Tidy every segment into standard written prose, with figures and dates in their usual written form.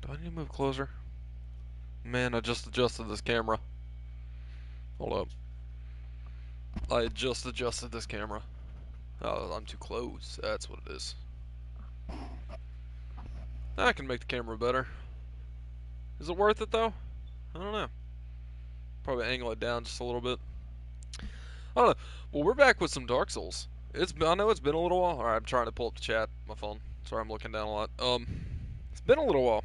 Do I need to move closer? Man, I just adjusted this camera. Hold up. I just adjusted this camera. Oh, I'm too close. That's what it is. I can make the camera better. Is it worth it though? I don't know. Probably angle it down just a little bit. I don't know. Well, we're back with some Dark Souls. I know it's been a little while. Alright, I'm trying to pull up the chat on my phone. Sorry, I'm looking down a lot. It's been a little while.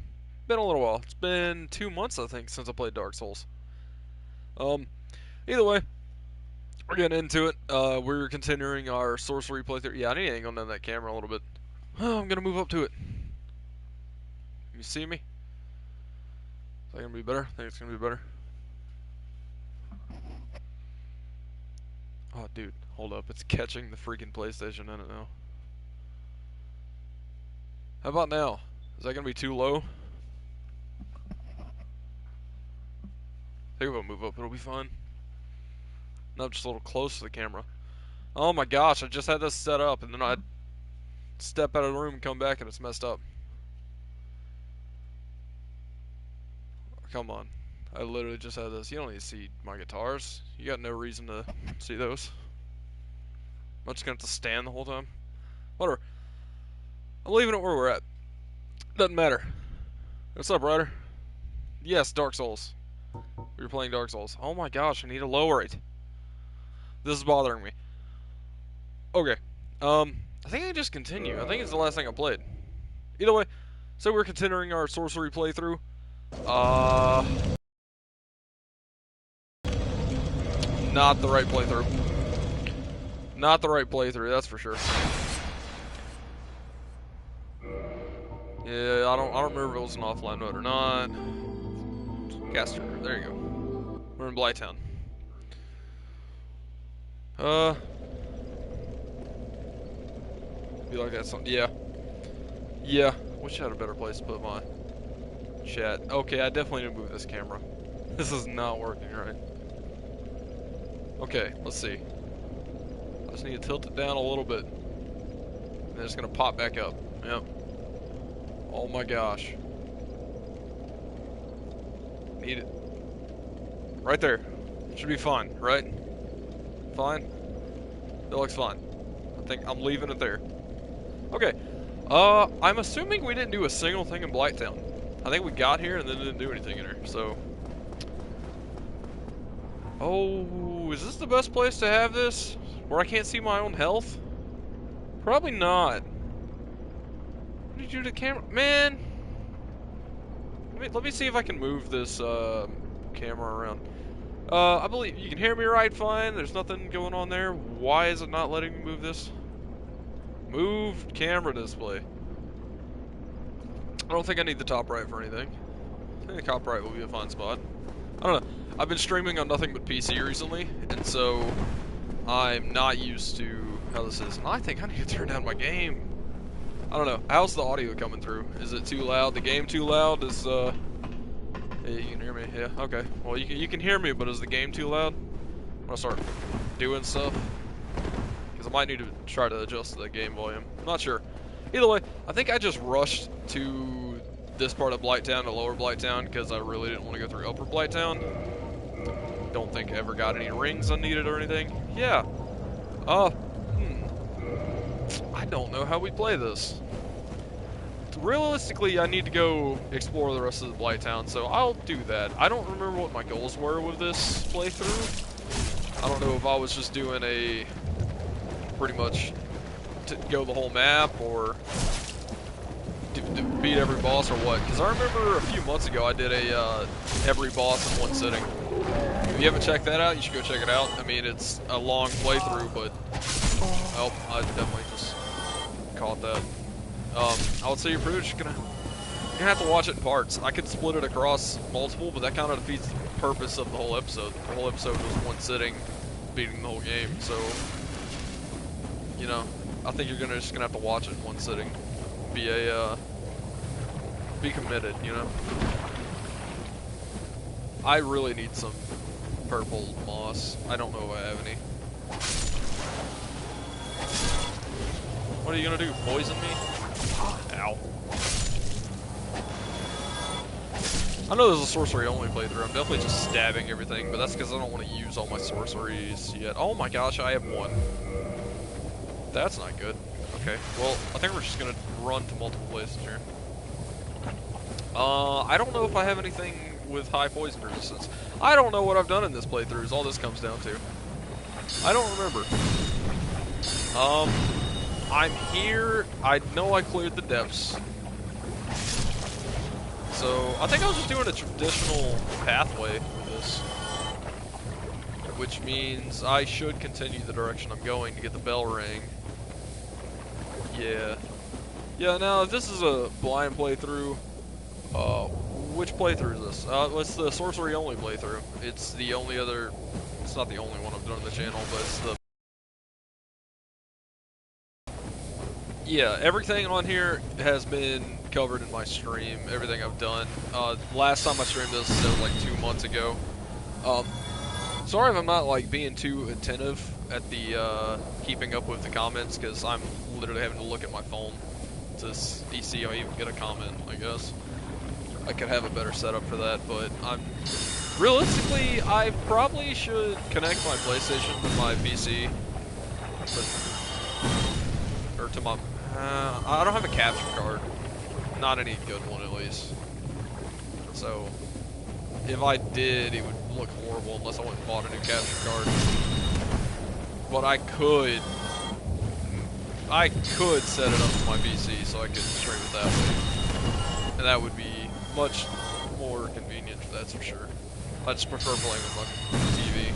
It's been 2 months, I think, since I played Dark Souls. Either way, we're getting into it. We're continuing our Sorcery playthrough. Yeah, I need to angle down that camera a little bit. Oh, I'm gonna move up to it. You see me? Is that gonna be better? I think it's gonna be better. Oh, dude, hold up. It's catching the freaking PlayStation in it now. How about now? Is that gonna be too low? I think if I move up, it'll be fine. No, just a little close to the camera. Oh my gosh, I just had this set up, and then I step out of the room and come back, and it's messed up. Come on. I literally just had this. You don't need to see my guitars. You got no reason to see those. I'm just gonna have to stand the whole time. Whatever. I'm leaving it where we're at. Doesn't matter. What's up, Ryder? Yes, Dark Souls. We were playing Dark Souls. Oh my gosh, I need to lower it. This is bothering me. Okay. I think I just continue. I think it's the last thing I played. Either way, so we're continuing our Sorcery playthrough. Not the right playthrough. Not the right playthrough, that's for sure. Yeah, I don't remember if it was an offline mode or not. Caster, there you go. We're in Blighttown. Be like that something. Yeah. Yeah. Wish I had a better place to put my chat. Okay, I definitely need to move this camera. This is not working right. Okay, let's see. I just need to tilt it down a little bit. And then it's gonna pop back up. Yep. Oh my gosh. Need it. Right there. Should be fine, right? Fine? It looks fine. I think I'm leaving it there. Okay. I'm assuming we didn't do a single thing in Blighttown. I think we got here and then didn't do anything in here, so... Oh, is this the best place to have this? Where I can't see my own health? Probably not. What did you do to the camera? Man! Let me see if I can move this, camera around. I believe you can hear me right fine. There's nothing going on there. Why is it not letting me move this? Move camera display. I don't think I need the top right for anything. I think the top right will be a fine spot. I don't know. I've been streaming on nothing but PC recently, and so I'm not used to how this is. And I think I need to turn down my game. I don't know. How's the audio coming through? Is it too loud? The game too loud? Is yeah, you can hear me. Yeah. Okay. Well, you can hear me, but is the game too loud? I'm gonna start doing stuff because I might need to try to adjust the game volume. I'm not sure. Either way, I think I just rushed to this part of Blighttown to Lower Blighttown because I really didn't want to go through Upper Blighttown. Don't think I ever got any rings unneeded or anything. Yeah. I don't know how we play this. Realistically, I need to go explore the rest of the Blighttown, so I'll do that. I don't remember what my goals were with this playthrough. I don't know if I was just doing a pretty much to go the whole map or to beat every boss or what. Because I remember a few months ago I did a every boss in one sitting. If you haven't checked that out, you should go check it out. I mean, it's a long playthrough, but oh, I definitely just caught that. I would say you're pretty much gonna have to watch it in parts. I could split it across multiple, but that kind of defeats the purpose of the whole episode. The whole episode was one sitting, beating the whole game. So, you know, I think you're just gonna have to watch it in one sitting. Be committed, you know. I really need some purple moss. I don't know if I have any. What are you gonna do? Poison me? Ow. I know there's a sorcery only playthrough. I'm definitely just stabbing everything, but that's because I don't want to use all my sorceries yet. Oh my gosh, I have one. That's not good. Okay, well, I think we're just gonna run to multiple places here. I don't know if I have anything with high poison resistance. I don't know what I've done in this playthrough, is all this comes down to. I don't remember. I'm here. I know I cleared the depths. So, I think I was just doing a traditional pathway with this. Which means I should continue the direction I'm going to get the bell ring. Yeah. Yeah, now, if this is a blind playthrough, which playthrough is this? It's the sorcery only playthrough. It's the only other, it's not the only one I've done on the channel, but it's the... Yeah, everything on here has been covered in my stream, everything I've done. Last time I streamed this, it was like 2 months ago. Sorry if I'm not like being too attentive at the keeping up with the comments, because I'm literally having to look at my phone to see if I even get a comment, I guess. I could have a better setup for that, but realistically, I probably should connect my PlayStation to my PC. Or to my... I don't have a capture card. Not any good one, at least. So, if I did, it would look horrible unless I went and bought a new capture card. But I could set it up to my PC so I could stream it that way. And that would be much more convenient, that's for sure. I just prefer playing with my TV.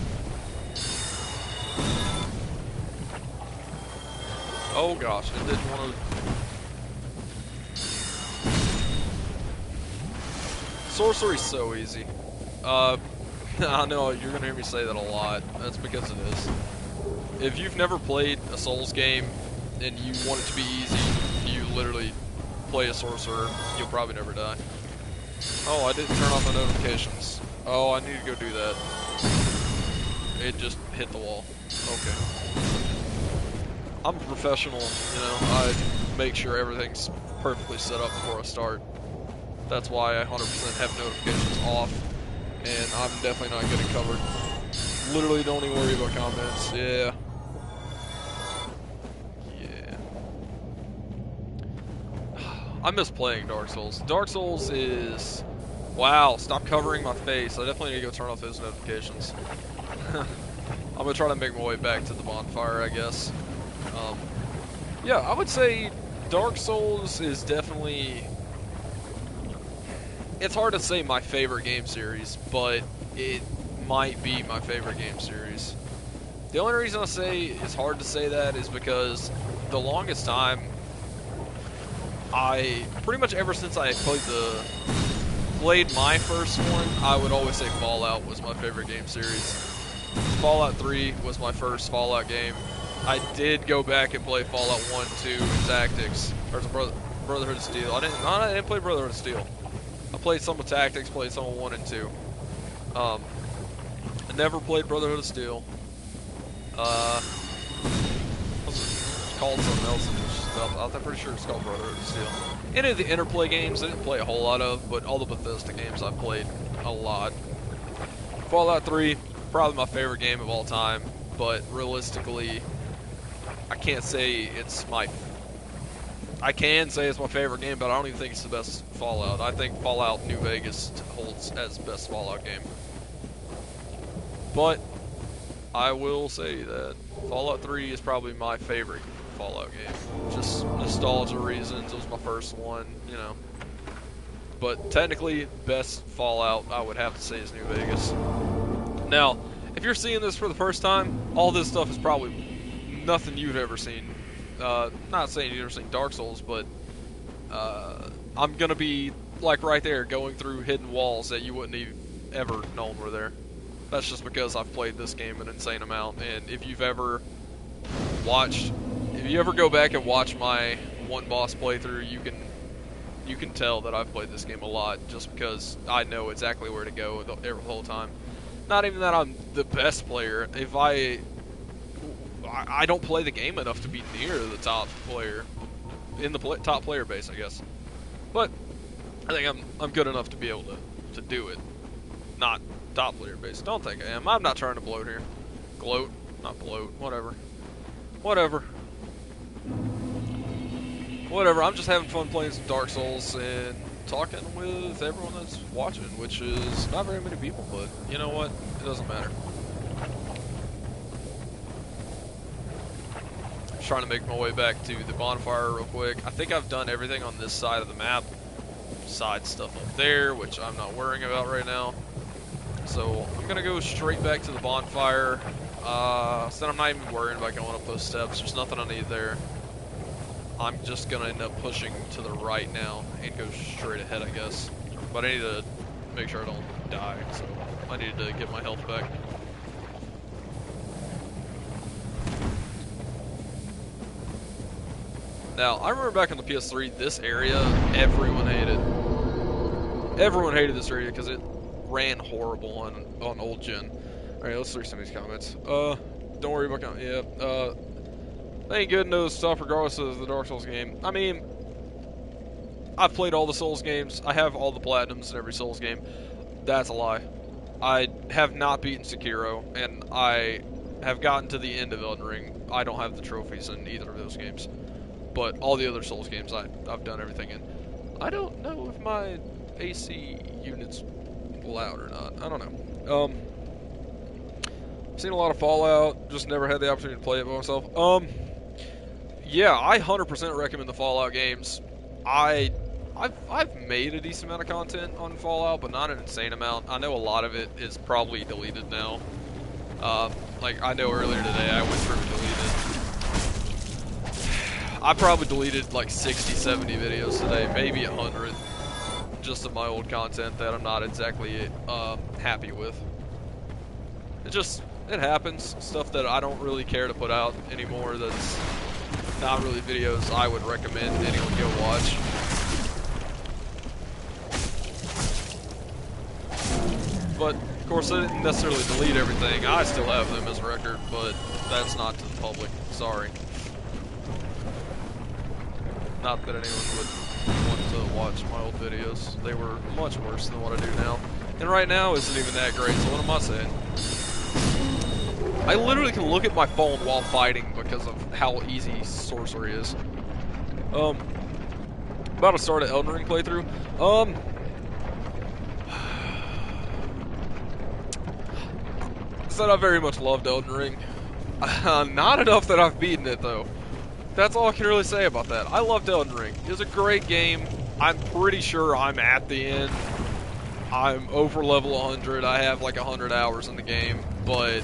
Oh gosh, I didn't want to... Sorcery's so easy. I know, you're gonna hear me say that a lot. That's because it is. If you've never played a Souls game, and you want it to be easy, you literally play a sorcerer, you'll probably never die. Oh, I didn't turn off my notifications. Oh, I need to go do that. It just hit the wall. Okay. I'm a professional, you know, I make sure everything's perfectly set up before I start. That's why I 100% have notifications off, and I'm definitely not getting covered. Literally don't even worry about comments, yeah. I miss playing Dark Souls. Dark Souls is... Wow, stop covering my face. I definitely need to go turn off those notifications. I'm gonna try to make my way back to the bonfire, I guess. Yeah, I would say Dark Souls is definitely... It's hard to say my favorite game series, but it might be my favorite game series. The only reason I say it's hard to say that is because the longest time... pretty much ever since I played my first one, I would always say Fallout was my favorite game series. Fallout 3 was my first Fallout game. I did go back and play Fallout 1, 2, and Tactics, or Brotherhood of Steel. I didn't play Brotherhood of Steel. I played some with Tactics, played some with 1 and 2. I never played Brotherhood of Steel. It's called something else. I'm pretty sure it's called Brotherhood of Steel. Any of the Interplay games I didn't play a whole lot of, but all the Bethesda games I've played a lot. Fallout 3, probably my favorite game of all time, but realistically, I can't say it's my... I can say it's my favorite game, but I don't even think it's the best Fallout. I think Fallout New Vegas holds as best Fallout game. But I will say that Fallout 3 is probably my favorite Fallout game. Just nostalgia reasons, it was my first one, you know. But technically, best Fallout, I would have to say, is New Vegas. Now, if you're seeing this for the first time, all this stuff is probably nothing you've ever seen. Not saying you've ever seen Dark Souls, but I'm gonna be, like, right there, going through hidden walls that you wouldn't have ever known were there. That's just because I've played this game an insane amount, and if you ever go back and watch my one boss playthrough, you can tell that I've played this game a lot, just because I know exactly where to go the whole time. Not even that I'm the best player. If I don't play the game enough to be near the top player in the top player base, I guess. But I think I'm good enough to be able to to do it. Not top layer based. Don't think I am. I'm not trying to bloat here. Gloat? Not bloat. Whatever. Whatever. Whatever. I'm just having fun playing some Dark Souls and talking with everyone that's watching, which is not very many people, but you know what? It doesn't matter. Just trying to make my way back to the bonfire real quick. I think I've done everything on this side of the map. Side stuff up there, which I'm not worrying about right now. So I'm gonna go straight back to the bonfire. So I'm not even worrying about going up those steps. There's nothing I need there. I'm just gonna end up pushing to the right now and go straight ahead, I guess. But I need to make sure I don't die, so I need to get my health back. Now, I remember back on the PS3, this area, everyone hated. Everyone hated this area because it ran horrible on old gen. Alright, let's read some of these comments. Don't worry about comments. Yeah, ain't good no stuff regardless of the Dark Souls game. I mean, I've played all the Souls games. I have all the platinums in every Souls game. That's a lie. I have not beaten Sekiro, and I have gotten to the end of Elden Ring. I don't have the trophies in either of those games. But all the other Souls games, I've done everything in. I don't know if my AC unit's loud or not. I don't know. I've seen a lot of Fallout, just never had the opportunity to play it by myself. Yeah, I 100% recommend the Fallout games. I've made a decent amount of content on Fallout, but not an insane amount. I know a lot of it is probably deleted now. Like, I know earlier today I went through and deleted. I probably deleted like 60, 70 videos today, maybe 100, just of my old content that I'm not exactly happy with. It happens. Stuff that I don't really care to put out anymore that's not really videos I would recommend anyone go watch. But, of course, I didn't necessarily delete everything. I still have them as a record, but that's not to the public. Sorry. Not that anyone would want to watch my old videos. They were much worse than what I do now. And right now isn't even that great, so what am I saying? I literally can look at my phone while fighting because of how easy Sorcery is. About to start an Elden Ring playthrough. Said I very much loved Elden Ring. Not enough that I've beaten it, though. That's all I can really say about that. I loved Elden Ring. It was a great game. I'm pretty sure I'm at the end. I'm over level 100. I have like 100 hours in the game, but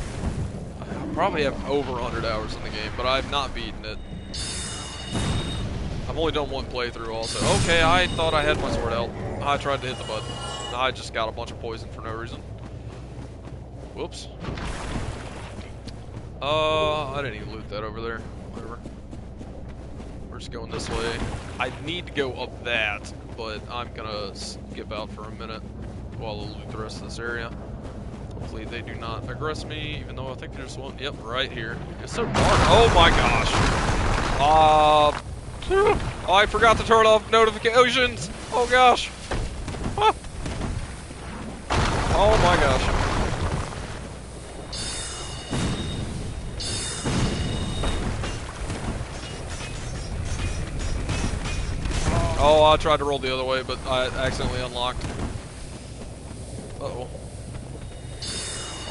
I probably have over 100 hours in the game, but I've not beaten it. I've only done one playthrough also. Okay, I thought I had my sword out. I tried to hit the button. I just got a bunch of poison for no reason. Whoops. I didn't even loot that over there. Whatever. We're just going this way. I need to go up that, but I'm gonna skip out for a minute while I loot the rest of this area. Hopefully they do not aggress me, even though I think there's one. Yep, right here. It's so dark. Oh my gosh. I forgot to turn off notifications. Oh gosh. Ah. Oh my gosh. Oh, I tried to roll the other way, but I accidentally unlocked. Uh-oh.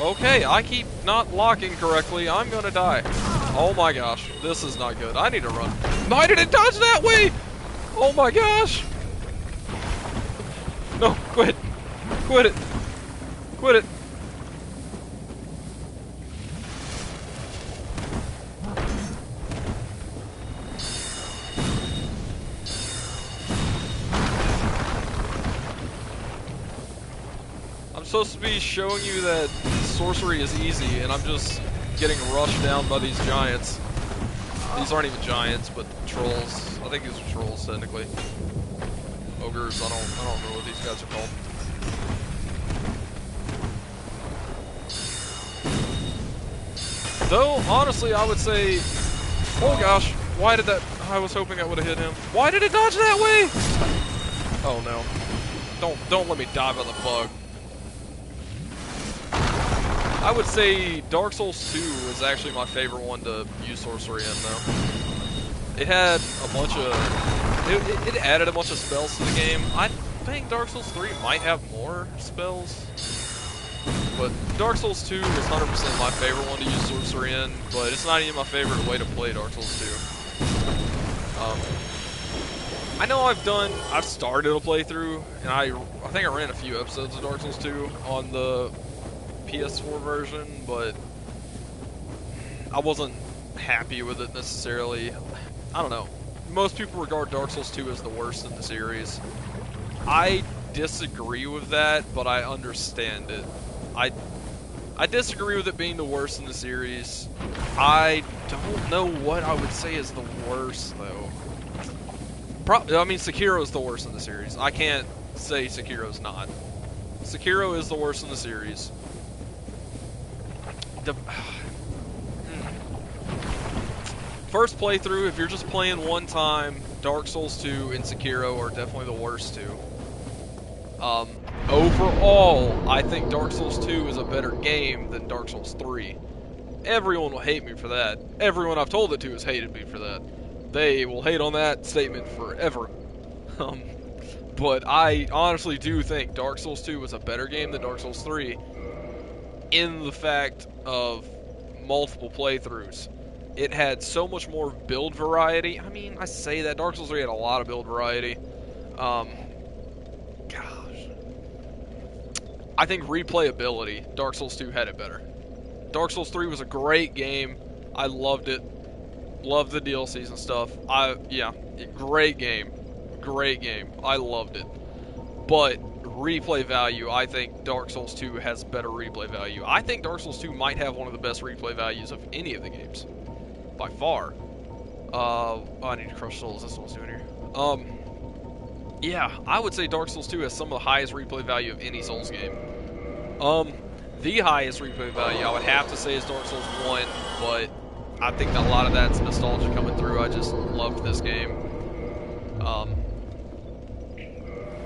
Okay, I keep not locking correctly. I'm gonna die. Oh my gosh, this is not good. I need to run. Why did it dodge that way? Oh my gosh. No, quit. Quit it. Quit it. I'm supposed to be showing you that Sorcery is easy, and I'm just getting rushed down by these giants. These aren't even giants, but trolls. I think these are trolls, technically. Ogres, I don't know what these guys are called. Though, honestly, I would say, oh gosh, why did that, I was hoping I would have hit him. Why did it dodge that way? Oh no. Don't let me die by the bug. I would say Dark Souls 2 is actually my favorite one to use sorcery in, though. It had a bunch of... It added a bunch of spells to the game. I think Dark Souls 3 might have more spells. But Dark Souls 2 is 100% my favorite one to use sorcery in, but it's not even my favorite way to play Dark Souls 2. I know I've started a playthrough, and I think I ran a few episodes of Dark Souls 2 on the PS4 version, but I wasn't happy with it necessarily. I don't know. Most people regard Dark Souls 2 as the worst in the series. I disagree with that, but I understand it. I disagree with it being the worst in the series. I don't know what I would say is the worst, though. I mean, Sekiro's the worst in the series. I can't say Sekiro's not. Sekiro is the worst in the series. First playthrough, if you're just playing one time, Dark Souls 2 and Sekiro are definitely the worst two. Overall, I think Dark Souls 2 is a better game than Dark Souls 3. Everyone will hate me for that. Everyone I've told it to has hated me for that. They will hate on that statement forever. But I honestly do think Dark Souls 2 was a better game than Dark Souls 3 in the fact of multiple playthroughs. It had so much more build variety. I mean, I say that Dark Souls 3 had a lot of build variety. Gosh. I think replayability, Dark Souls 2 had it better. Dark Souls 3 was a great game. I loved it. Loved the DLCs and stuff. Yeah, great game. Great game. I loved it. But replay value, I think Dark Souls 2 has better replay value. I think Dark Souls 2 might have one of the best replay values of any of the games. By far. Oh, I need to crush souls. That's what I was doing here. Yeah, I would say Dark Souls 2 has some of the highest replay value of any Souls game. The highest replay value I would have to say is Dark Souls 1, but I think that a lot of that's nostalgia coming through. I just loved this game.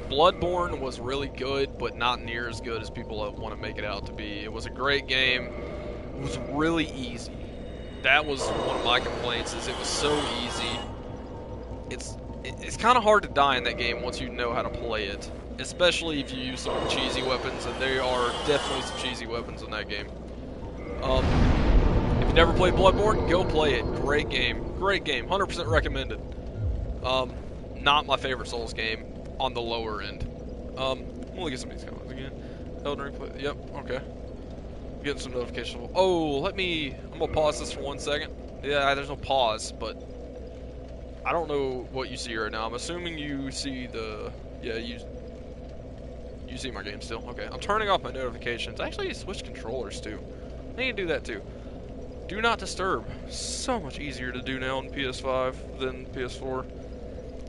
Bloodborne was really good, but not near as good as people want to make it out to be. It was a great game. It was really easy. That was one of my complaints, is it was so easy. It's kind of hard to die in that game once you know how to play it, especially if you use some cheesy weapons, and there are definitely some cheesy weapons in that game. If you never played Bloodborne, go play it. Great game. Great game. 100% recommended. Not my favorite Souls game on the lower end. I'm gonna get some of these comments again. Elden Ring play. Yep, okay. Getting some notifications. Oh, I'm gonna pause this for 1 second. Yeah, there's no pause, but I don't know what you see right now. I'm assuming you see the... Yeah, you see my game still. Okay, I'm turning off my notifications. Actually, switch controllers too. I need to do that too. Do not disturb. So much easier to do now on PS5 than PS4.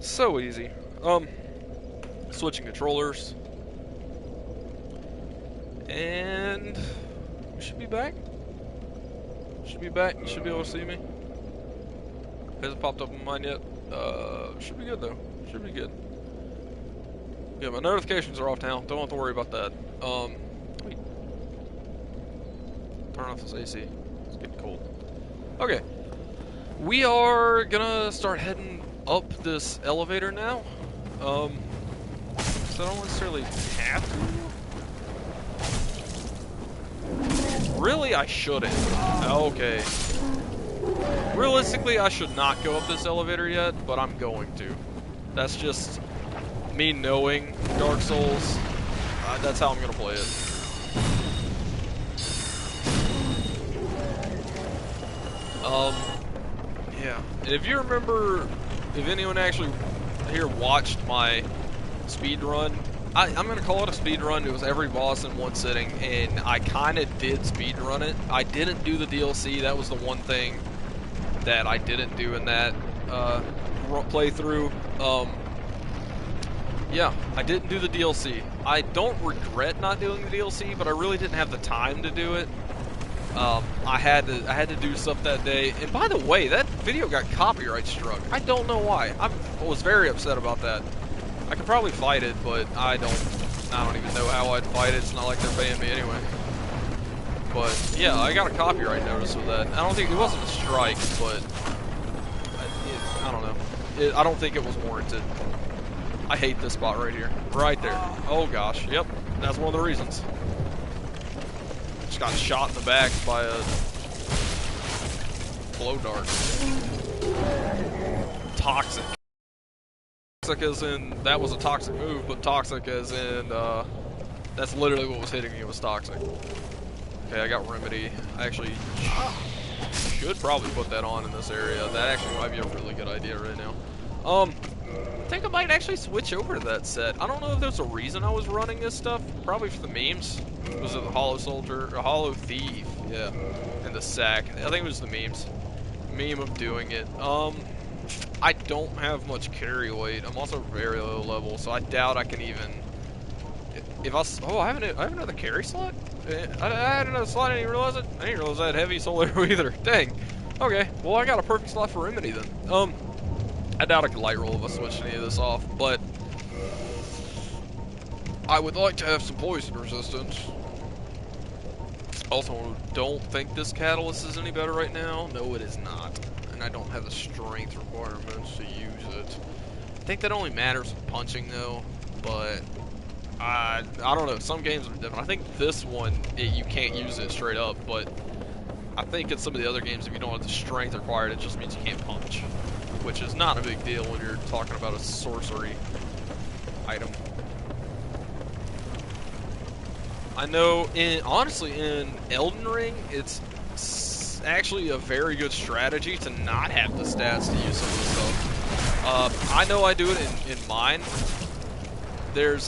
So easy. Switching controllers. And we should be back. Should be back. You should be able to see me. Hasn't popped up on mine yet. Should be good though. Should be good. Yeah, my notifications are off now. Don't have to worry about that. Wait. Turn off this AC. It's getting cold. Okay. We are gonna start heading up this elevator now. So I don't necessarily have to. Really, I shouldn't. Okay. Realistically, I should not go up this elevator yet, but I'm going to. That's just me knowing Dark Souls. That's how I'm going to play it. Yeah. And if you remember, if anyone actually here watched my speed run, I'm going to call it a speed run. It was every boss in one sitting, and I kind of did speed run it. I didn't do the DLC. That was the one thing that I didn't do in that playthrough. Yeah, I didn't do the DLC. I don't regret not doing the DLC, but I really didn't have the time to do it. I had to do stuff that day. And by the way, that video got copyright struck. I don't know why. I was very upset about that. I could probably fight it, but I don't even know how I'd fight it. It's not like they're paying me anyway. But yeah, I got a copyright notice with that. I don't think it wasn't a strike, but I don't know. I don't think it was warranted. I hate this spot right here, right there. Oh gosh, yep, that's one of the reasons. Just got shot in the back by a blow dart. Toxic. Toxic as in, that was a toxic move, but toxic as in, that's literally what was hitting me, was toxic. Okay, I got Remedy. I actually should probably put that on in this area. That actually might be a really good idea right now. I think I might actually switch over to that set. I don't know if there's a reason I was running this stuff. Probably for the memes. Was it the Hollow Soldier? Or Hollow Thief? Yeah. And the sack. I think it was the memes. Meme of doing it. I don't have much carry weight. I'm also very low level, so I doubt I can even... If I... Oh, I have another carry slot? I had another slot, I didn't even realize it. I didn't realize I had heavy soul arrow either. Dang. Okay, well I got a perfect slot for Remedy then. I doubt I could light roll if I switched any of this off, but... I would like to have some poison resistance. Also, don't think this catalyst is any better right now. No, it is not. And I don't have the strength requirements to use it. I think that only matters with punching though, but... I don't know, some games are different. I think this one, you can't use it straight up, but I think in some of the other games, if you don't have the strength required, it just means you can't punch, which is not a big deal when you're talking about a sorcery item. I know, honestly, in Elden Ring, it's actually a very good strategy to not have the stats to use some of the stuff. I know I do it in mine. There's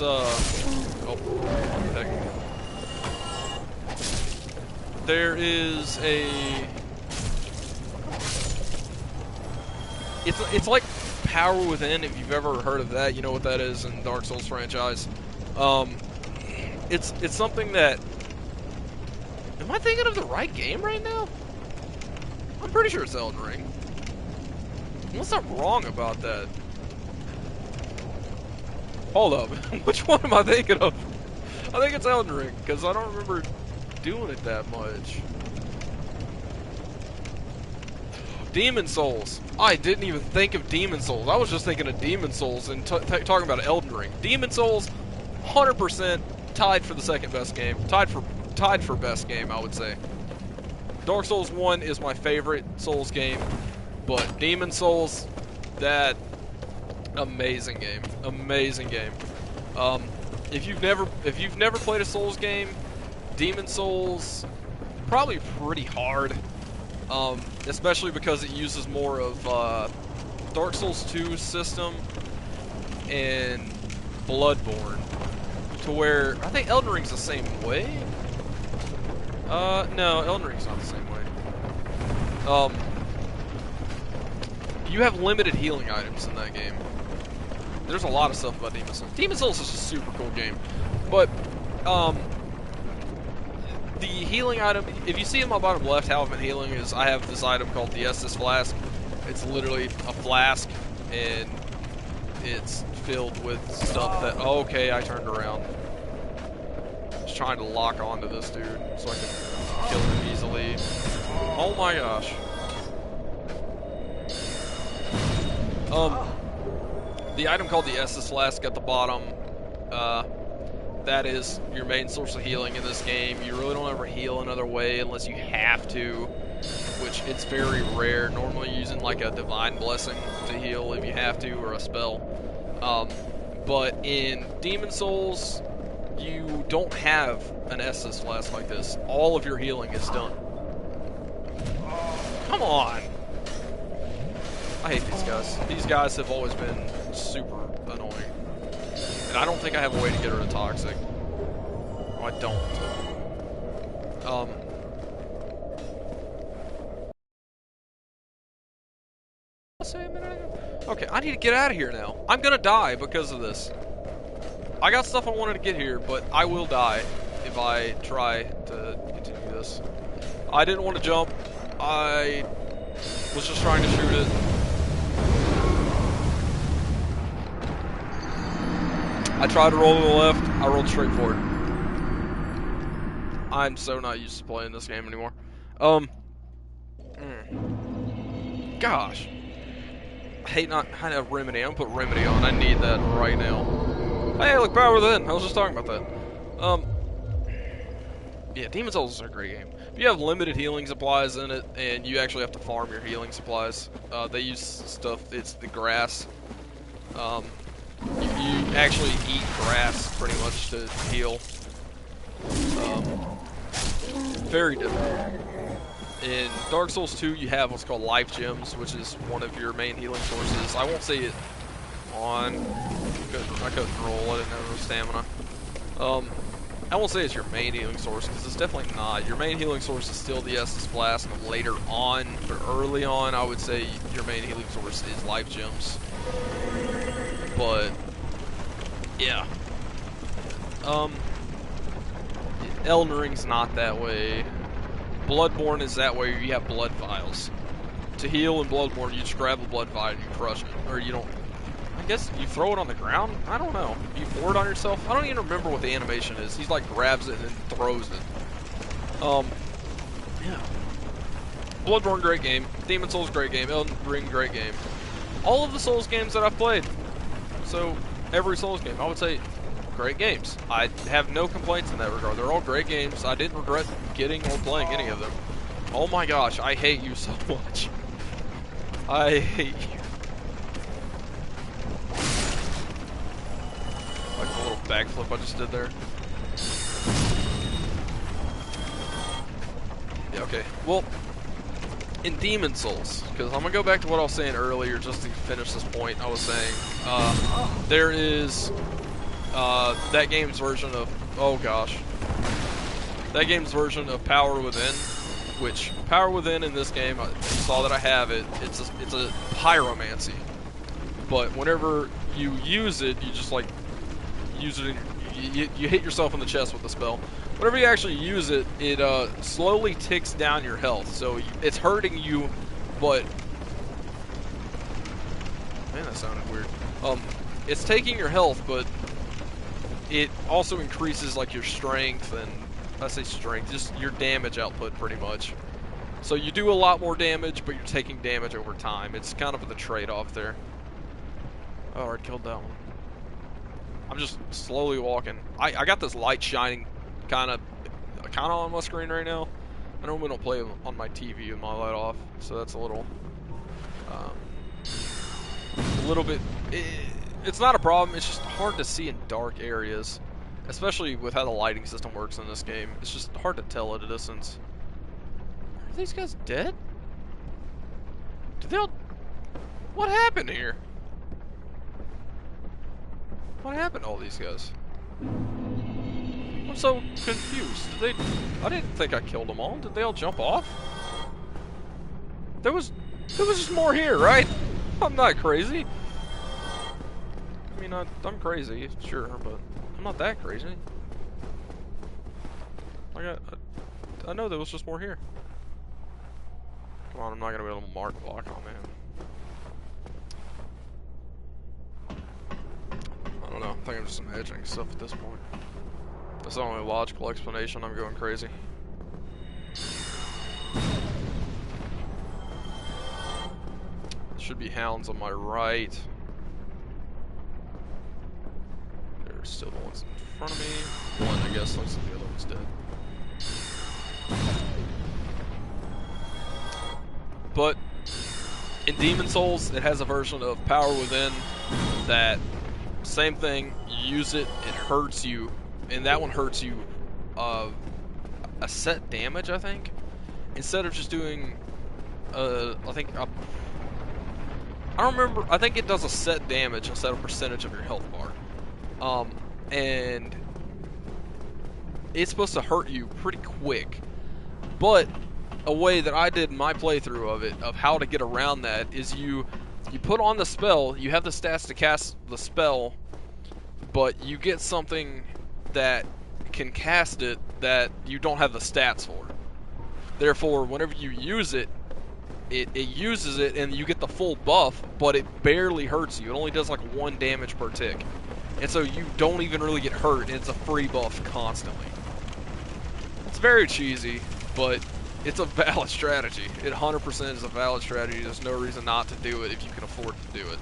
there is a... It's like Power Within, if you've ever heard of that, you know what that is in Dark Souls franchise. It's something that... Am I thinking of the right game right now? I'm pretty sure it's Elden Ring. What's not wrong about that? Hold up, which one am I thinking of? I think it's Elden Ring, because I don't remember doing it that much. Demon Souls. I didn't even think of Demon Souls. I was just thinking of Demon Souls and talking about Elden Ring. Demon Souls, 100% tied for the second best game. Tied for best game, I would say. Dark Souls 1 is my favorite Souls game, but Demon Souls, that... Amazing game. Amazing game. If you've never played a Souls game, Demon Souls probably pretty hard. Especially because it uses more of Dark Souls 2's system and Bloodborne. To where I think Elden Ring's the same way. No, Elden Ring's not the same way. You have limited healing items in that game. There's a lot of stuff about Demon Souls. Demon Souls is a super cool game, but the healing item, if you see in my bottom left how I've been healing, is I have this item called the Estus Flask. It's literally a flask, and it's filled with stuff that... Okay, I turned around. Just trying to lock onto this dude so I can kill him easily. Oh my gosh. The item called the Estus Flask at the bottom, that is your main source of healing in this game. You really don't ever heal another way unless you have to, which it's very rare. Normally using like a Divine Blessing to heal if you have to, or a spell. But in Demon Souls, you don't have an Estus Flask like this. All of your healing is done. Come on! I hate these guys. These guys have always been super annoying. And I don't think I have a way to get rid of Toxic. Oh, I don't. Okay, I need to get out of here now. I'm gonna die because of this. I got stuff I wanted to get here, but I will die if I try to continue this. I didn't want to jump. I was just trying to shoot it. I tried to roll to the left, I rolled straight forward. I'm so not used to playing this game anymore. Gosh. I hate not have Remedy. I'm gonna put Remedy on. I need that right now. Hey, look, Power Within. I was just talking about that. Yeah, Demon's Souls is a great game. If you have limited healing supplies in it, and you actually have to farm your healing supplies, they use stuff, it's the grass. You actually eat grass, pretty much, to heal. Very different. In Dark Souls 2, you have what's called life gems, which is one of your main healing sources. I won't say it on... I couldn't roll, I didn't have no stamina. I won't say it's your main healing source, because it's definitely not. Your main healing source is still the Estus Flask, and later on, but early on, I would say your main healing source is life gems. But, yeah. Elden Ring's not that way. Bloodborne is that way, you have blood vials. To heal in Bloodborne, you just grab a blood vial and you crush it. Or you don't... I guess you throw it on the ground? I don't know. You pour it on yourself? I don't even remember what the animation is. He's like grabs it and then throws it. Yeah. Bloodborne, great game. Demon's Souls, great game. Elden Ring, great game. All of the Souls games that I've played. So, every Souls game, I would say, great games. I have no complaints in that regard. They're all great games. I didn't regret getting or playing any of them. Oh my gosh, I hate you so much. I hate you. Like the little backflip I just did there. Yeah, okay. Well, in Demon's Souls, because I'm going to go back to what I was saying earlier just to finish this point. I was saying, there is that game's version of, oh gosh, that game's version of Power Within, which Power Within in this game, you saw that I have it, it's a pyromancy, but whenever you use it, you just like, use it, you hit yourself in the chest with the spell. Whenever you actually use it, it slowly ticks down your health, so it's hurting you, but, man, that sounded weird. It's taking your health, but it also increases like your strength and, I say strength, just your damage output pretty much. So you do a lot more damage, but you're taking damage over time. It's kind of the trade-off there. Oh, I killed that one. I'm just slowly walking. I got this light shining kind of on my screen right now. I normally don't play on my TV with my light off, so that's a little bit. It's not a problem. It's just hard to see in dark areas, especially with how the lighting system works in this game. It's just hard to tell at a distance. Are these guys dead? Did they all... What happened here? What happened to all these guys? I'm so confused. Did they... I didn't think I killed them all. Did they all jump off? There was just more here, right? I'm not crazy. I mean, I'm crazy, sure, but I'm not that crazy. I know there was just more here. Come on, I'm not gonna be able to mark block. Oh man. I don't know. I think I'm just imagining stuff at this point. That's the only logical explanation. I'm going crazy. Should be hounds on my right. They're still the ones in front of me. One, I guess, looks like the other one's dead. But in Demon's Souls, it has a version of Power Within that, same thing, you use it, it hurts you, and that one hurts you a set damage, I think, instead of just doing, I don't remember, I think it does a set damage instead of percentage of your health bar, and it's supposed to hurt you pretty quick, but a way that I did in my playthrough of it, of how to get around that, is you put on the spell, you have the stats to cast the spell, but you get something that can cast it that you don't have the stats for. Therefore, whenever you use it, it uses it and you get the full buff, but it barely hurts you. It only does like 1 damage per tick. And so you don't even really get hurt, and it's a free buff constantly. It's very cheesy, but it's a valid strategy. It 100% is a valid strategy. There's no reason not to do it if you can afford to do it.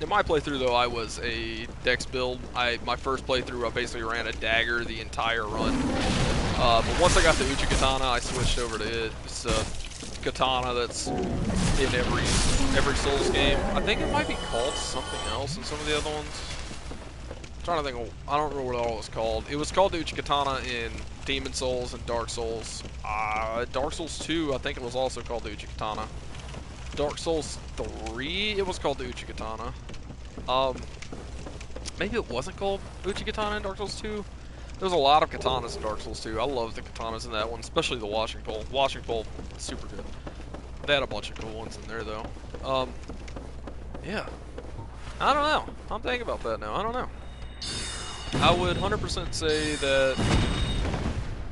In my playthrough, though, I was a Dex build. My first playthrough, I basically ran a dagger the entire run. But once I got the Uchigatana, I switched over to it. It's a katana that's in every Souls game. I think it might be called something else in some of the other ones. I'm trying to think. I don't remember what all it was called. It was called the Uchigatana in Demon Souls and Dark Souls. Dark Souls 2, I think it was also called the Uchigatana. Dark Souls 3, it was called the Uchigatana. Maybe it wasn't called Uchigatana in Dark Souls 2. There's a lot of katanas in Dark Souls 2. I love the katanas in that one, especially the washing pole. Washing pole, super good. They had a bunch of cool ones in there, though. Yeah. I don't know. I'm thinking about that now. I don't know. I would 100% say that...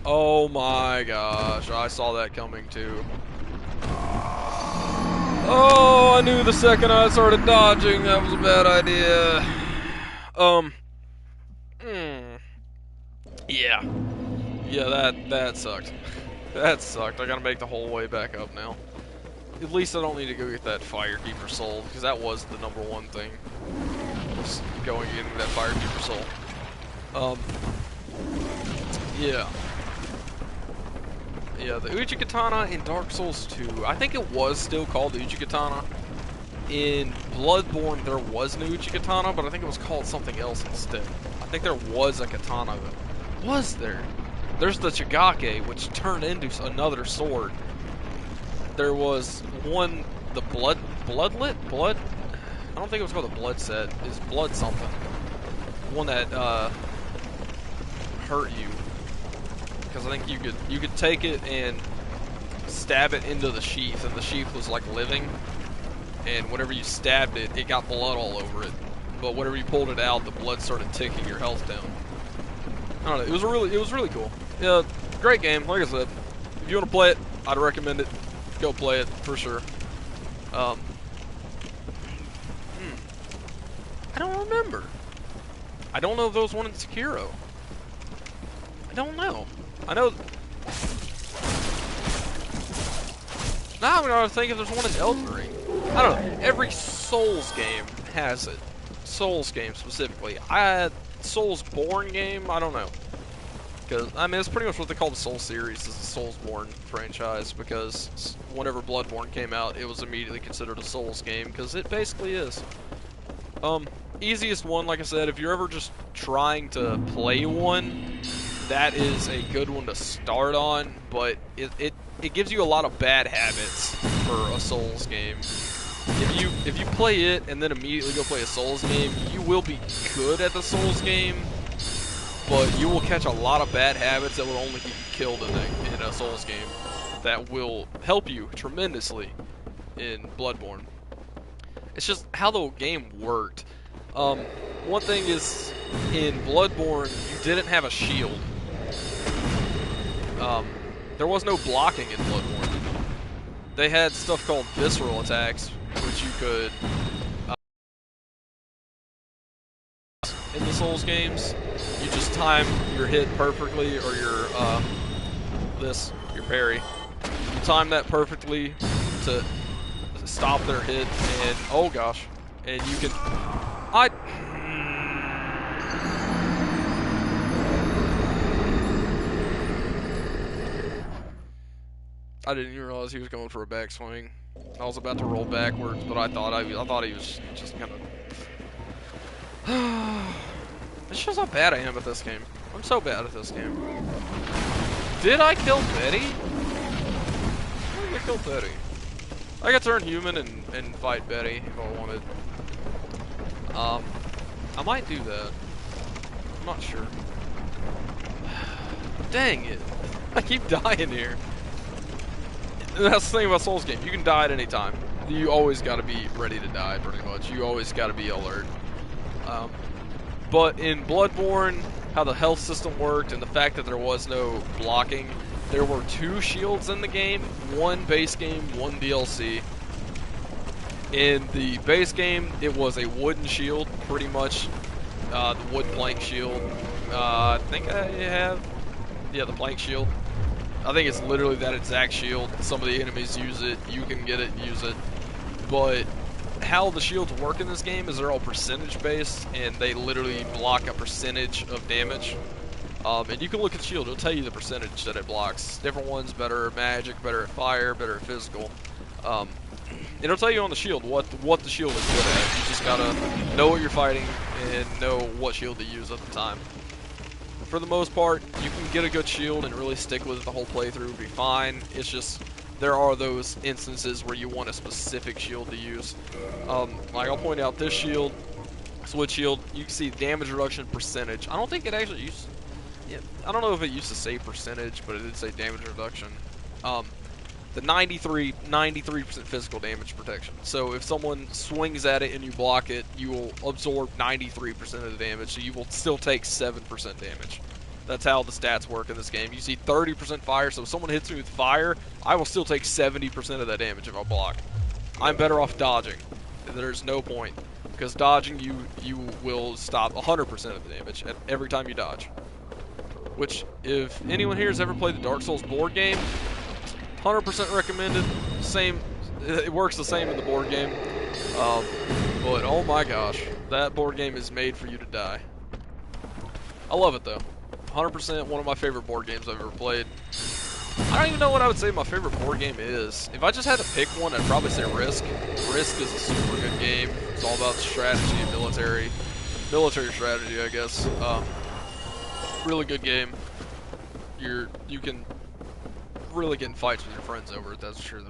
Oh my gosh, I saw that coming, too. Oh, I knew the second I started dodging that was a bad idea. Yeah. Yeah, that sucked. That sucked. I gotta make the whole way back up now. At least I don't need to go get that Firekeeper soul, because that was the #1 thing. Was going and getting that Firekeeper soul. Yeah. Yeah, the Uchigatana in Dark Souls 2, I think it was still called the Uchigatana. In Bloodborne, there was no Uchigatana, but I think it was called something else instead. I think there was a katana, though. Was there? There's the Chigake, which turned into another sword. There was one, the Bloodlit? Blood? I don't think it was called the Blood set. It's Blood something. One that, hurt you. Because I think you could take it and stab it into the sheath, and the sheath was like living. And whenever you stabbed it, it got blood all over it. But whenever you pulled it out, the blood started ticking your health down. I don't know. It was really cool. Yeah, great game. Like I said, if you want to play it, I'd recommend it. Go play it for sure. I don't remember. I don't know if there was one in Sekiro. I don't know. I know. Now I'm gonna think if there's one in Elden Ring. I don't know. Every Souls game has it. Souls game specifically. Soulsborne game. I don't know. Because I mean, it's pretty much what they call the Souls series, is the Soulsborne franchise. Because whenever Bloodborne came out, it was immediately considered a Souls game because it basically is. Easiest one, like I said, if you're ever just trying to play one, that is a good one to start on, but it gives you a lot of bad habits for a Souls game. If you play it and then immediately go play a Souls game, you will be good at the Souls game, but you will catch a lot of bad habits that will only get you killed in a Souls game that will help you tremendously in Bloodborne. It's just how the game worked. One thing is, in Bloodborne, you didn't have a shield. There was no blocking in Bloodborne. They had stuff called Visceral Attacks, which you could... in the Souls games, you just time your hit perfectly, or your parry. You time that perfectly to stop their hit, and oh gosh, and you can... I didn't even realize he was going for a backswing. I was about to roll backwards, but I thought he was just kind of... It shows how bad I am at this game. I'm so bad at this game. Did I kill Betty? Why did I kill Betty? I could turn human and fight Betty if I wanted. I might do that. I'm not sure. Dang it. I keep dying here. And that's the thing about Souls games. You can die at any time. You always got to be ready to die, pretty much. You always got to be alert. But in Bloodborne, how the health system worked and the fact that there was no blocking, there were 2 shields in the game, 1 base game, 1 DLC. In the base game, it was a wooden shield, pretty much, the wood plank shield. I think I have, yeah, the plank shield. I think it's literally that exact shield. Some of the enemies use it, you can get it, use it. But how the shields work in this game is they're all percentage based, and they literally block a percentage of damage. And you can look at the shield, it'll tell you the percentage that it blocks. Different ones, better at magic, better at fire, better at physical. It'll tell you on the shield what the shield is good at. You just gotta know what you're fighting and know what shield to use at the time. For the most part, you can get a good shield and really stick with it the whole playthrough, be fine. It's just, there are those instances where you want a specific shield to use. Like I'll point out this shield, switch shield, you can see damage reduction percentage. I don't think it actually used, yeah, I don't know if it used to say percentage, but it did say damage reduction. The 93% physical damage protection. So if someone swings at it and you block it, you will absorb 93% of the damage, so you will still take 7% damage. That's how the stats work in this game. You see 30% fire, so if someone hits me with fire, I will still take 70% of that damage if I block. I'm better off dodging. There's no point, because dodging you will stop 100% of the damage at every time you dodge. Which, if anyone here has ever played the Dark Souls board game, 100% recommended. Same, it works the same in the board game. But oh my gosh, that board game is made for you to die. I love it though. 100% one of my favorite board games I've ever played. I don't even know what I would say my favorite board game is. If I just had to pick one, I'd probably say Risk. Risk is a super good game. It's all about strategy and military strategy, I guess. Really good game. You can really get in fights with your friends over it, that's for sure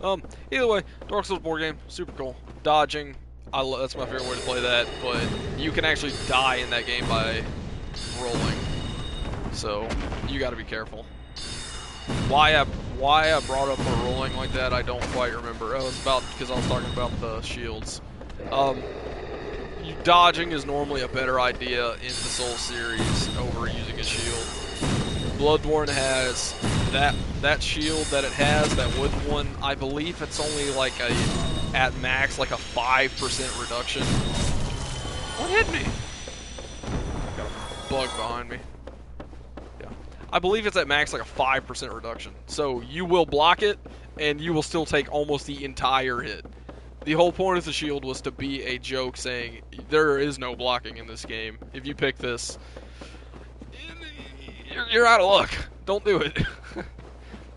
though. Either way, Dark Souls board game, super cool. Dodging, that's my favorite way to play that, but you can actually die in that game by rolling. So, you gotta be careful. Why I brought up a rolling like that, I don't quite remember. Oh, it's about, because I was talking about the shields. Dodging is normally a better idea in the Soul series over using a shield. Bloodborne has that shield that it has, that wooden one. I believe it's only like at max, like a 5% reduction. What hit me? Got a bug behind me. Yeah. I believe it's at max like a 5% reduction. So you will block it, and you will still take almost the entire hit. The whole point of the shield was to be a joke saying, there is no blocking in this game. If you pick this, you're out of luck. Don't do it.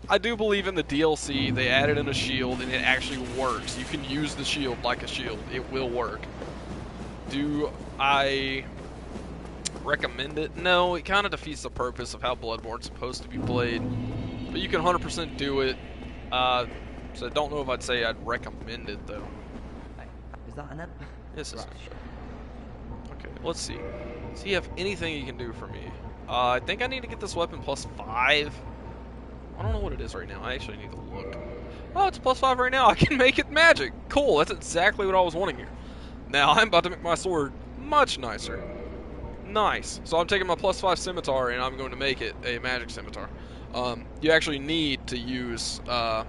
I do believe in the DLC, they added in a shield, and it actually works. You can use the shield like a shield. It will work. Do I recommend it? No, it kind of defeats the purpose of how Bloodborne's supposed to be played. But you can 100% do it. So I don't know if I'd say I'd recommend it, though. Is that an Yes, it's okay, let's see. See if anything you can do for me. I think I need to get this weapon +5. I don't know what it is right now. I actually need to look. Oh, it's +5 right now. I can make it magic. Cool, that's exactly what I was wanting here. Now, I'm about to make my sword much nicer. Nice. So I'm taking my +5 scimitar, and I'm going to make it a magic scimitar. You actually need to use... a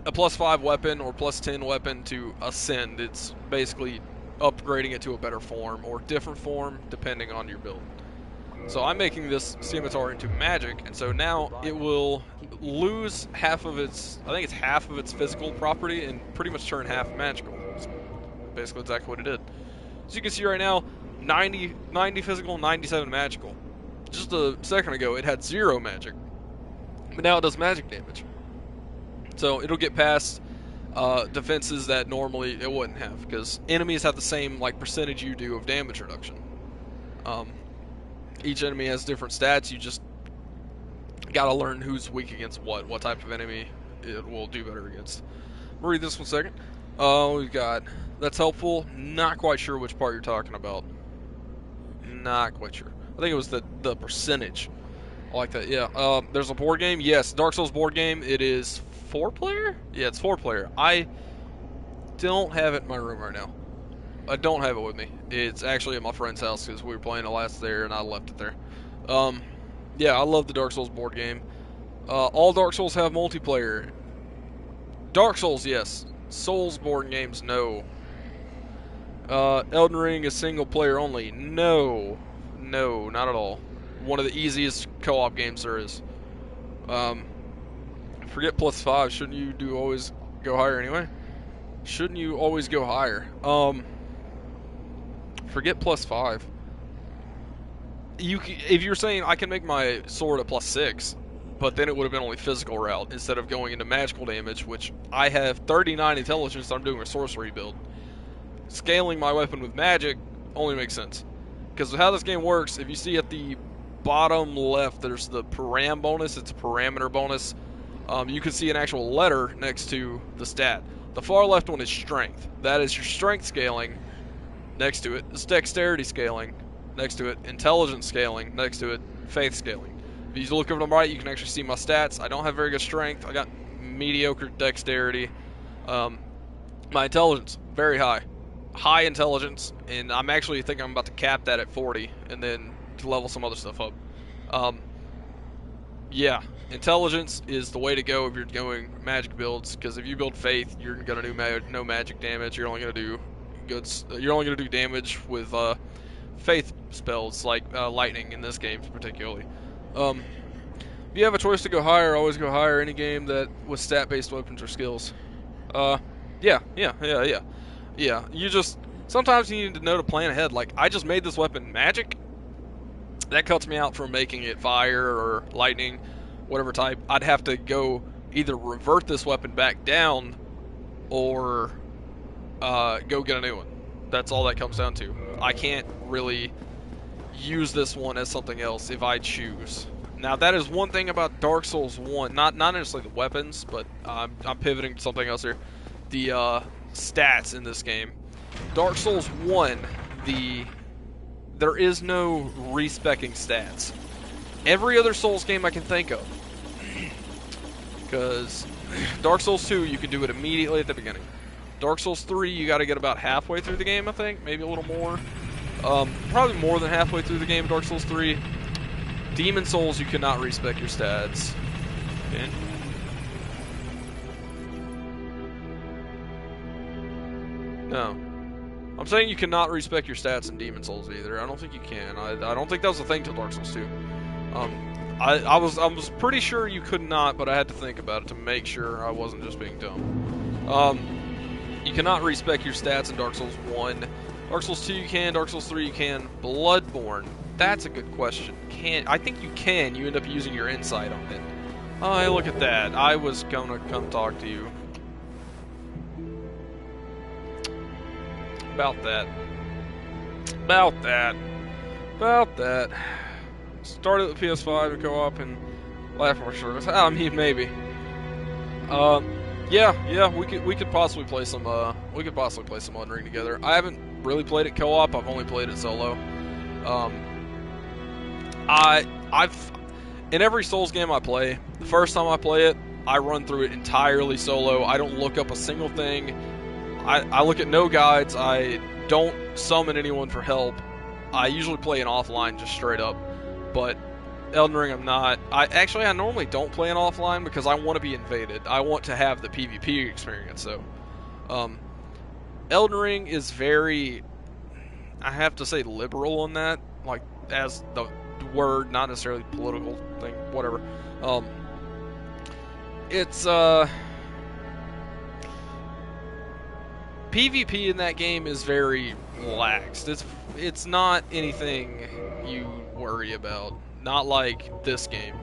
+5 weapon or +10 weapon to ascend. It's basically upgrading it to a better form or different form depending on your build. So I'm making this scimitar into magic, and so now it will lose half of its, I think it's half of its physical property and pretty much turn half magical. It's basically exactly what it did. As you can see right now, 90 physical, 97 magical. Just a second ago it had 0 magic, but now it does magic damage. So it'll get past defenses that normally it wouldn't have, because enemies have the same like percentage you do of damage reduction. Each enemy has different stats. You just gotta learn who's weak against what type of enemy it will do better against. We'll read this one second. We've got, that's helpful. Not quite sure which part you're talking about. Not quite sure. I think it was the percentage. I like that. Yeah. There's a board game. Yes, Dark Souls board game. It is 4-player? Yeah, it's 4-player. I don't have it in my room right now. I don't have it with me. It's actually at my friend's house because we were playing it last there and I left it there. Yeah, I love the Dark Souls board game. All Dark Souls have multiplayer. Dark Souls, yes. Soulsborne games, no. Elden Ring is single player only. No. No, not at all. One of the easiest co-op games there is. Forget +5. Shouldn't you always go higher anyway? Shouldn't you always go higher? Forget +5. If you're saying I can make my sword a +6, but then it would have been only physical route instead of going into magical damage, which I have 39 intelligence. I'm doing a sorcery build. Scaling my weapon with magic only makes sense. Because how this game works, if you see at the bottom left, there's the param bonus. It's a parameter bonus. You can see an actual letter next to the stat. The far left one is strength. That is your strength scaling. Next to it is dexterity scaling. Next to it, intelligence scaling. Next to it, faith scaling. If you look over to the right, you can actually see my stats. I don't have very good strength. I got mediocre dexterity. My intelligence, very high. High intelligence, and I'm actually think I'm about to cap that at 40 and then level some other stuff up. Yeah, intelligence is the way to go if you're going magic builds, because if you build faith, you're gonna do no magic damage. You're only gonna do You're only gonna do damage with faith spells like lightning in this game particularly. If you have a choice to go higher, always go higher. Any game that with stat-based weapons or skills. Yeah. You just sometimes you need to know to plan ahead. Like I just made this weapon magic. That cuts me out from making it fire or lightning, whatever type. I'd have to go either revert this weapon back down or go get a new one. That's all that comes down to. I can't really use this one as something else if I choose. Now that is one thing about Dark Souls 1, not necessarily the weapons, but I'm pivoting to something else here. The stats in this game. Dark Souls 1, there is no respecking stats. Every other Souls game I can think of. Because Dark Souls 2, you can do it immediately at the beginning. Dark Souls 3, you got to get about halfway through the game, I think. Maybe a little more. Probably more than halfway through the game, Dark Souls 3. Demon Souls, you cannot respec your stats. Okay. No. I'm saying you cannot respec your stats in Demon Souls either. I don't think you can. I don't think that was a thing till Dark Souls 2. I was pretty sure you could not, but I had to think about it to make sure I wasn't just being dumb. You cannot respec your stats in Dark Souls 1. Dark Souls 2 you can, Dark Souls 3 you can. Bloodborne, that's a good question. I think you can. You end up using your insight on it. Oh, hey, look at that. I was gonna come talk to you about that. Started with PS5 and co-op and platform service. I mean, maybe. Yeah, we could possibly play some Elden Ring together. I haven't really played it co-op. I've only played it solo. I've in every Souls game I play, the first time I play it, I run through it entirely solo. I don't look up a single thing. I look at no guides. I don't summon anyone for help. I usually play an offline just straight up. But Elden Ring, I'm not. I normally don't play an offline because I want to be invaded. I want to have the PvP experience. So, Elden Ring is very, I have to say, liberal on that. Like as the word, not necessarily political thing, whatever. It's PvP in that game is very relaxed. It's not anything you worry about. Not like this game.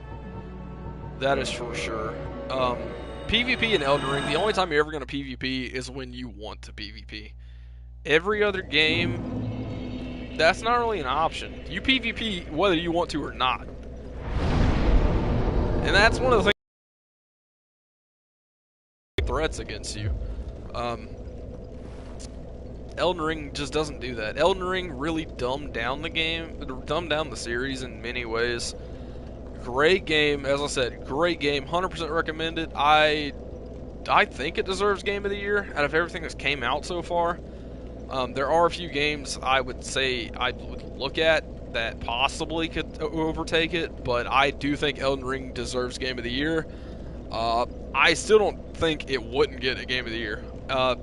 That is for sure. PvP in Elden Ring, the only time you're ever going to PvP is when you want to PvP. Every other game, that's not really an option. You PvP whether you want to or not. And that's one of the threats against you. Elden Ring just doesn't do that. Elden Ring really dumbed down the game, dumbed down the series in many ways. Great game, as I said, great game, 100% recommend it. I think it deserves Game of the Year out of everything that's came out so far. There are a few games I would say I would look at that possibly could overtake it, but I do think Elden Ring deserves Game of the Year. I still don't think it wouldn't get a Game of the Year. I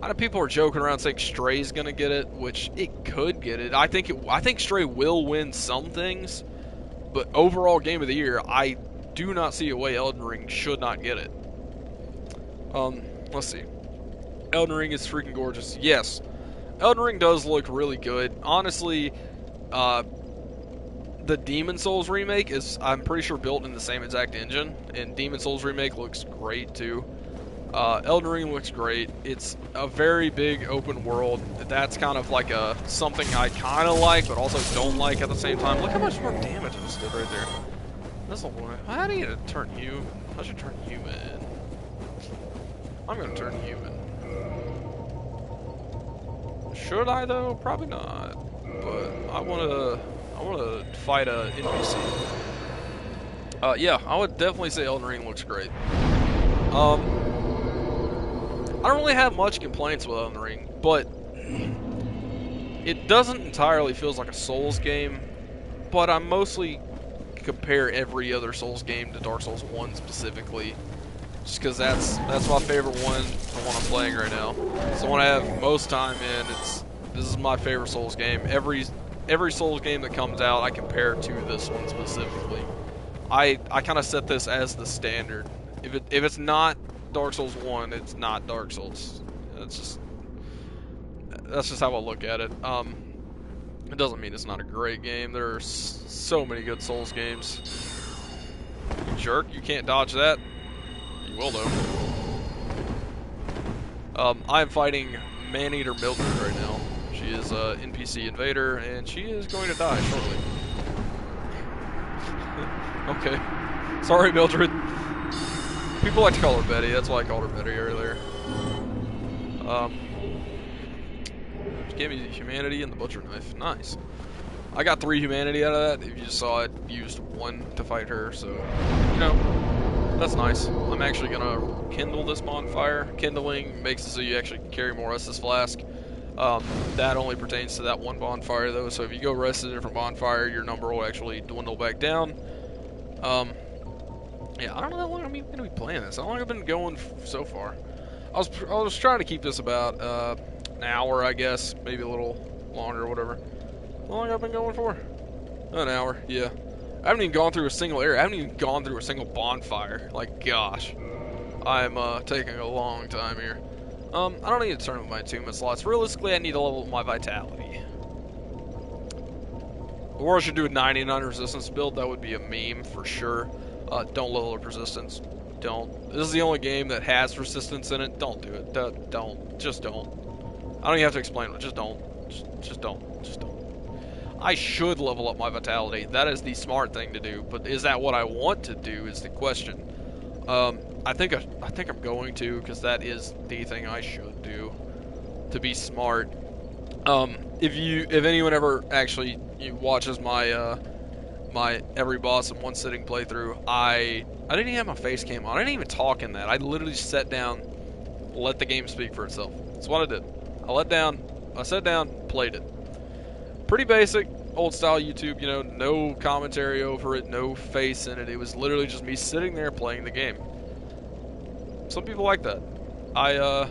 know people are joking around saying Stray's gonna get it, which it could get it. I think Stray will win some things, but overall Game of the Year, I do not see a way Elden Ring should not get it. Let's see. Elden Ring is freaking gorgeous. Yes, Elden Ring does look really good. Honestly, the Demon Souls remake is, I'm pretty sure, built in the same exact engine, and Demon Souls remake looks great too. Elden Ring looks great. It's a very big open world. That's kind of like something I kind of like, but also don't like at the same time. Look how much more damage I just did right there. That's the one. How do you turn human? I should turn human. I'm gonna turn human. Should I though? Probably not. But I wanna fight a NPC. Yeah, I would definitely say Elden Ring looks great. I don't really have much complaints with Elden Ring, but it doesn't entirely feels like a Souls game, but I mostly compare every other Souls game to Dark Souls 1 specifically, just because that's my favorite one, the one I'm playing right now. It's the one I have most time in. This is my favorite Souls game. Every Souls game that comes out, I compare to this one specifically. I kind of set this as the standard. If it's not Dark Souls 1, it's not Dark Souls. That's just how I look at it. It doesn't mean it's not a great game. There's so many good Souls games. You jerk, you can't dodge that. You will though. I'm fighting Maneater Mildred right now. She is a NPC invader, and she is going to die shortly. Okay. Sorry, Mildred. People like to call her Betty, that's why I called her Betty earlier. She gave me humanity and the butcher knife. Nice. I got 3 humanity out of that. If you just saw it, used 1 to fight her, so, you know, that's nice. I'm actually gonna kindle this bonfire. Kindling makes it so you actually carry more Estus Flask. That only pertains to that one bonfire, though, so if you go rest at a different bonfire, your number will actually dwindle back down. Yeah, I don't know how long I'm even going to be playing this. How long I've been going so far. I was trying to keep this about an hour, I guess, maybe a little longer or whatever. How long have I been going for? An hour, yeah. I haven't even gone through a single area. I haven't even gone through a single bonfire. Like, gosh. I'm taking a long time here. I don't need to turn up my attunement slots. Realistically, I need to level up my vitality. Or I should do a 99 resistance build. That would be a meme for sure. Don't level up resistance. Don't. This is the only game that has resistance in it. Don't do it. Don't. Just don't. I don't even have to explain it. Just don't. Just don't. Just don't. I should level up my vitality. That is the smart thing to do. But is that what I want to do is the question. I think I'm going to, because that is the thing I should do to be smart. If anyone ever actually watches my my every boss in one sitting playthrough, I didn't even have my face cam on. I didn't even talk in that. I literally just sat down, let the game speak for itself. That's what I did. I sat down, played it. Pretty basic, old style YouTube, you know, no commentary over it, no face in it. It was literally just me sitting there playing the game. Some people like that. I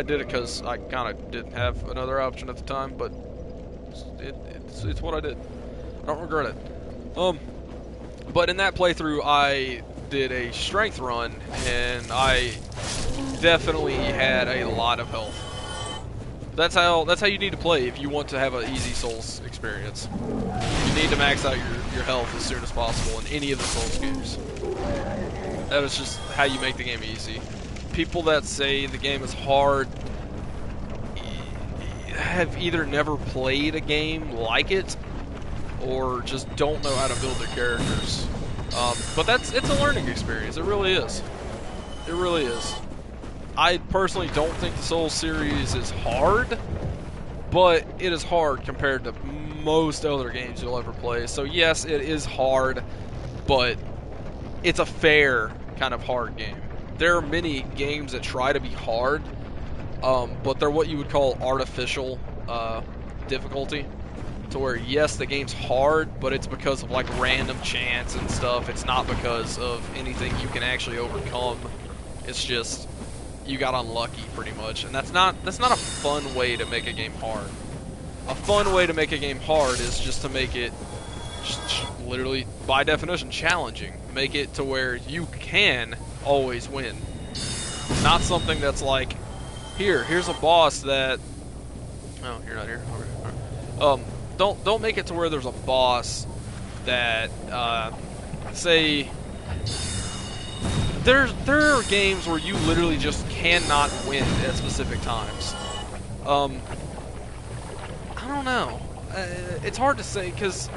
did it because I kind of didn't have another option at the time, but it's what I did. I don't regret it. But in that playthrough, I did a strength run, and I definitely had a lot of health. That's how you need to play if you want to have an easy Souls experience. You need to max out your health as soon as possible in any of the Souls games. That is just how you make the game easy. People that say the game is hard have either never played a game like it, or just don't know how to build their characters. But it's a learning experience. It really is. It really is. I personally don't think the Souls series is hard, but it is hard compared to most other games you'll ever play. So yes, it is hard, but it's a fair kind of hard game. There are many games that try to be hard, but they're what you would call artificial difficulty. to where, yes, the game's hard, but it's because of like random chance and stuff. It's not because of anything you can actually overcome. It's just you got unlucky pretty much, and that's not a fun way to make a game hard. A fun way to make a game hard is just to make it literally, by definition, challenging. Make it to where you can always win. Not something that's like, here's a boss that... Oh, you're not here? Okay. Don't make it to where there's a boss that, say... There are games where you literally just cannot win at specific times. I don't know. It's hard to say, because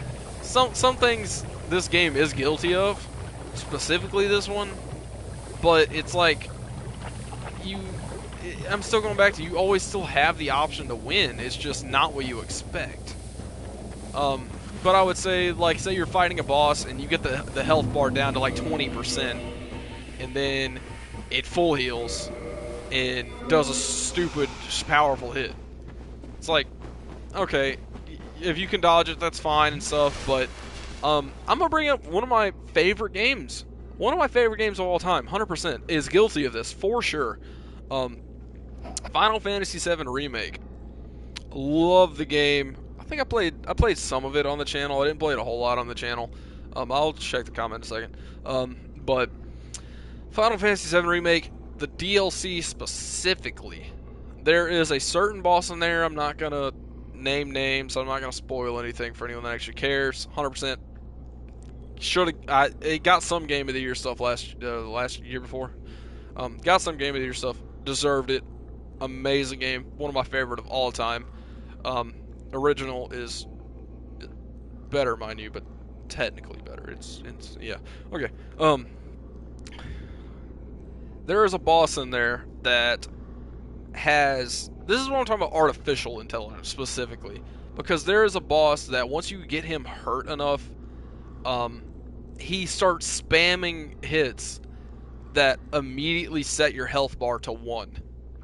some things this game is guilty of, specifically this one, but it's like, I'm still going back to, you always still have the option to win, it's just not what you expect. But I would say, like, say you're fighting a boss and you get the health bar down to like 20%, and then it full heals and does a stupid, powerful hit. It's like, okay, if you can dodge it, that's fine and stuff, but I'm going to bring up one of my favorite games. One of my favorite games of all time, 100%, is guilty of this, for sure. Final Fantasy VII Remake. Love the game. I think I played some of it on the channel. I didn't play it a whole lot on the channel. I'll check the comment in a second. But Final Fantasy VII Remake, the DLC specifically, there is a certain boss in there. I'm not going to name names, so I'm not going to spoil anything for anyone that actually cares. 100%. It got some Game of the Year stuff last year before. Got some Game of the Year stuff. Deserved it. Amazing game. One of my favorite of all time. Original is better, mind you, but technically better. It's yeah. Okay. There is a boss in there that has... This is what I'm talking about, artificial intelligence, specifically. Because there is a boss that once you get him hurt enough, he starts spamming hits that immediately set your health bar to 1.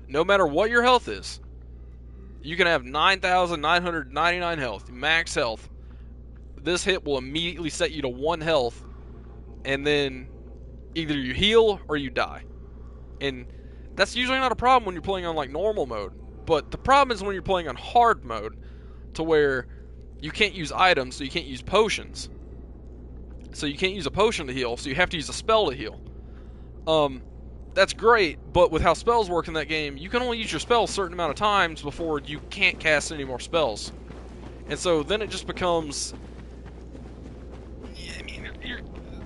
No matter what your health is. You can have 9,999 health, max health. This hit will immediately set you to 1 health, and then either you heal or you die. And that's usually not a problem when you're playing on like normal mode. But the problem is when you're playing on hard mode, to where you can't use items, so you can't use potions. So you can't use a potion to heal, so you have to use a spell to heal. That's great, but with how spells work in that game, you can only use your spells a certain amount of times before you can't cast any more spells. And so then it just becomes... I mean,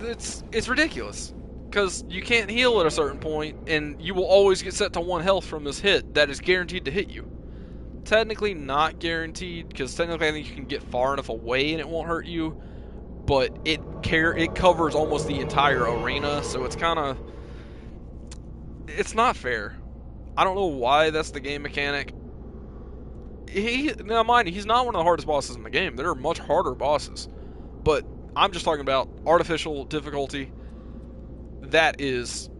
it's ridiculous. Because you can't heal at a certain point, and you will always get set to 1 health from this hit that is guaranteed to hit you. Technically not guaranteed, because technically I think you can get far enough away and it won't hurt you. But it covers almost the entire arena, so it's kind of... It's not fair. I don't know why that's the game mechanic. Now mind you, he's not one of the hardest bosses in the game. There are much harder bosses. But I'm just talking about artificial difficulty. That is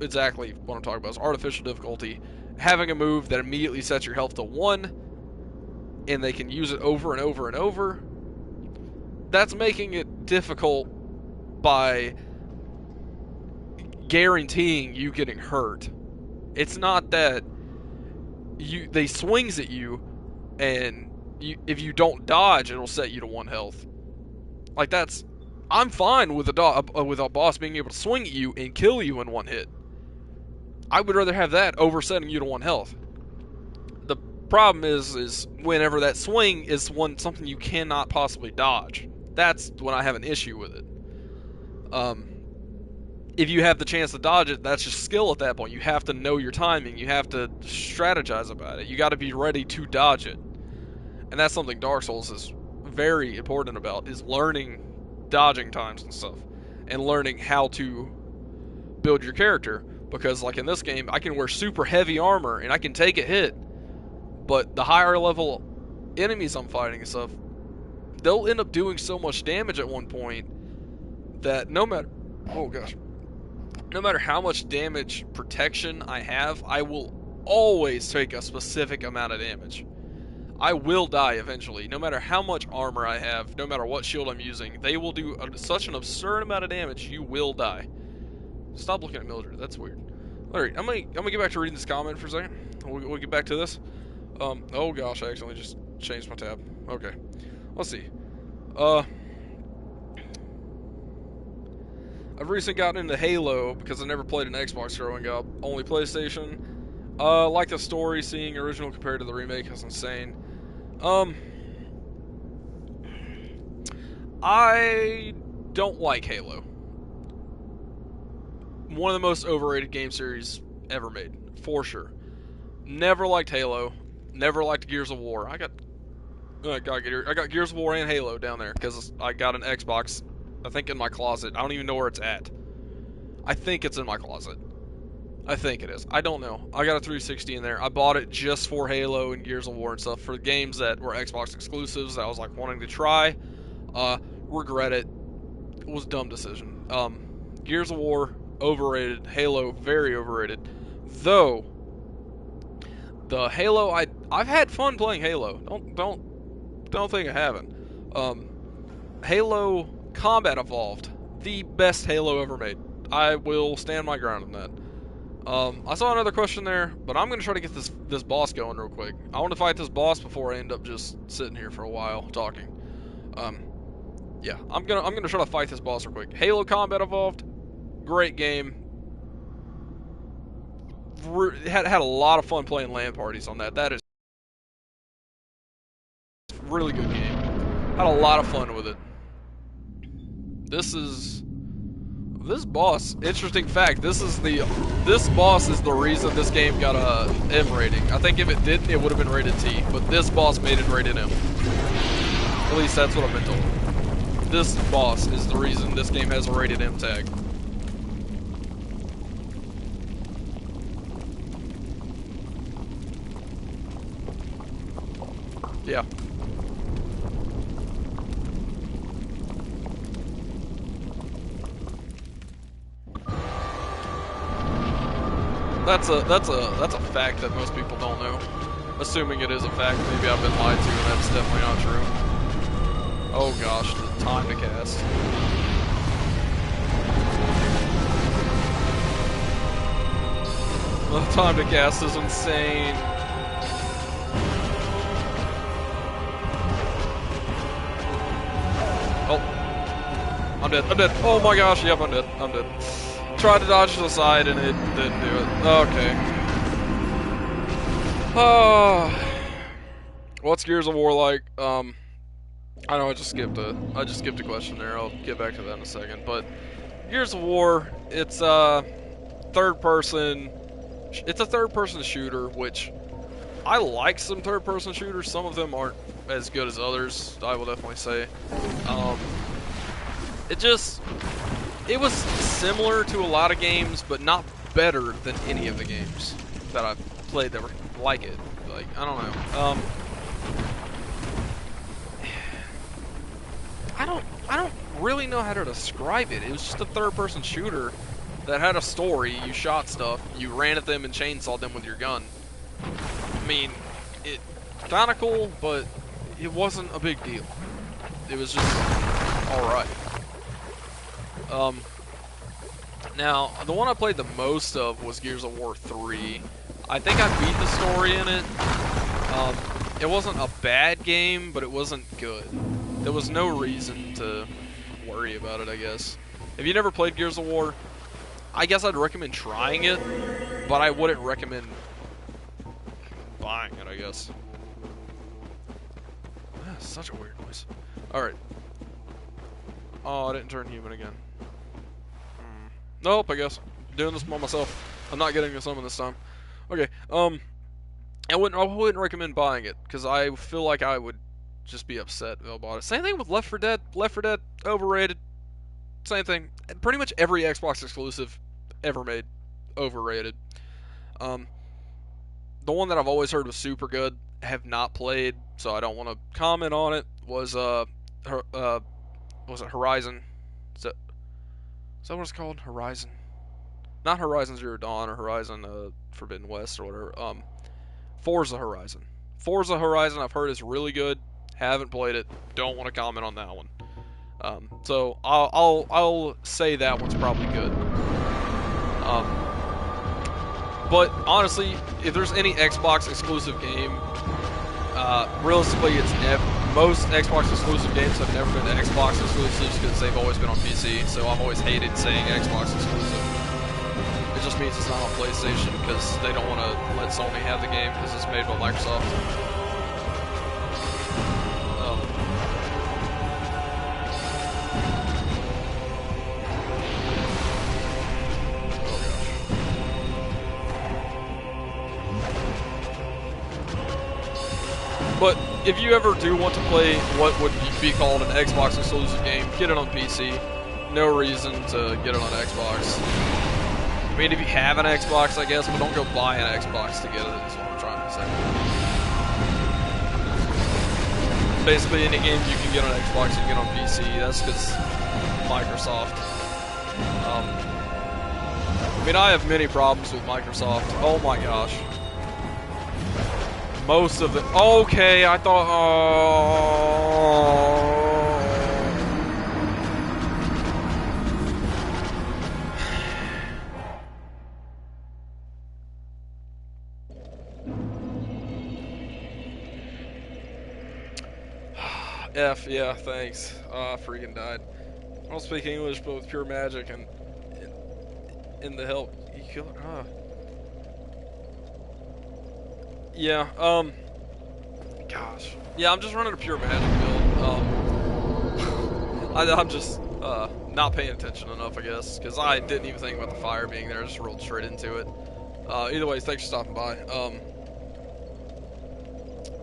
exactly what I'm talking about, is artificial difficulty. Having a move that immediately sets your health to 1, and they can use it over and over and over. That's making it difficult by guaranteeing you getting hurt. It's not that they swings at you, and if you don't dodge, it'll set you to 1 health. Like, that's... I'm fine with a boss being able to swing at you and kill you in 1 hit. I would rather have that over setting you to 1 health. The problem is whenever that swing is something you cannot possibly dodge. That's when I have an issue with it. If you have the chance to dodge it, that's just skill at that point. You have to know your timing. You have to strategize about it. You got to be ready to dodge it. And that's something Dark Souls is very important about, is learning dodging times and stuff, and learning how to build your character. Because like in this game, I can wear super heavy armor and I can take a hit, but the higher level enemies I'm fighting and stuff, they'll end up doing so much damage at one point that no matter how much damage protection I have, I will always take a specific amount of damage. I will die eventually. No matter how much armor I have, no matter what shield I'm using, they will do such an absurd amount of damage, you will die. Stop looking at Mildred, that's weird. Alright, I'm gonna get back to reading this comment for a second. We'll get back to this. Oh gosh, I accidentally just changed my tab. Okay. Let's see. I've recently gotten into Halo because I never played an Xbox growing up, only PlayStation. Like the story, seeing original compared to the remake is insane. I don't like Halo. One of the most overrated game series ever made, for sure. Never liked Halo. Never liked Gears of War. I got Gears of War and Halo down there because I got an Xbox. I think in my closet. I don't even know where it's at. I think it's in my closet. I think it is. I don't know. I got a 360 in there. I bought it just for Halo and Gears of War and stuff for games that were Xbox exclusives that I was like wanting to try. Regret it. It was a dumb decision. Gears of War overrated. Halo very overrated. Though the Halo I've had fun playing Halo. Don't think I haven't. Halo Combat Evolved, the best Halo ever made. I will stand my ground on that. I saw another question there, but I'm gonna try to get this boss going real quick. I want to fight this boss before I end up just sitting here for a while talking. Yeah, I'm gonna try to fight this boss real quick. Halo Combat Evolved, great game. Had a lot of fun playing LAN parties on that. That is a really good game. Had a lot of fun with it. This boss, interesting fact, this boss is the reason this game got a M rating. I think if it didn't, it would have been rated T, but this boss made it rated M. At least that's what I've been told. This boss is the reason this game has a rated M tag. Yeah. That's a fact that most people don't know. Assuming it is a fact, maybe I've been lied to, and that's definitely not true. Oh gosh, the time to cast. The time to cast is insane. Oh, I'm dead. Oh my gosh, yep, I'm dead. Tried to dodge to the side and it didn't do it. Okay. What's Gears of War like? I know I just skipped a question there. I'll get back to that in a second. But Gears of War, it's third person. It's a third person shooter, which I like some third person shooters. Some of them aren't as good as others, I will definitely say. It was similar to a lot of games, but not better than any of the games that I've played that were like it. Like, I don't know. I don't really know how to describe it. It was just a third-person shooter that had a story. You shot stuff, you ran at them and chainsawed them with your gun. I mean, it kinda cool, but it wasn't a big deal. It was just alright. Now, the one I played the most of was Gears of War 3. I think I beat the story in it. It wasn't a bad game, but it wasn't good. There was no reason to worry about it, I guess. If you never played Gears of War, I guess I'd recommend trying it, but I wouldn't recommend buying it, I guess. That's such a weird noise. Alright. Oh, I didn't turn human again. Nope, I guess. Doing this by myself. I'm not getting a summon this time. Okay, I wouldn't recommend buying it, because I feel like I would just be upset if I bought it. Same thing with Left 4 Dead. Left 4 Dead, overrated. Same thing. Pretty much every Xbox exclusive ever made, overrated. The one that I've always heard was super good, have not played, so I don't want to comment on it, was it Horizon? Is that what it's called? Horizon? Not Horizon Zero Dawn or Horizon Forbidden West or whatever. Forza Horizon. Forza Horizon I've heard is really good. Haven't played it. Don't want to comment on that one. So I'll say that one's probably good. But honestly, if there's any Xbox exclusive game, realistically, it's most Xbox exclusive games have never been Xbox exclusives because they've always been on PC. So I've always hated saying Xbox exclusive. It just means it's not on PlayStation because they don't want to let Sony have the game because it's made by Microsoft. But if you ever do want to play what would be called an Xbox exclusive game, get it on PC. No reason to get it on Xbox. I mean, if you have an Xbox, I guess, but don't go buy an Xbox to get it, is what I'm trying to say. Basically, any game you can get on Xbox, you can get on PC. That's because Microsoft. I mean, I have many problems with Microsoft. Oh my gosh. Most of it. Okay, I thought. F, yeah, thanks. I freaking died. I don't speak English, but with pure magic and in the help, you kill it. Yeah, gosh. Yeah, I'm just running a pure magic build. I'm just, not paying attention enough, I guess, because I didn't even think about the fire being there. I just rolled straight into it. Either way, thanks for stopping by.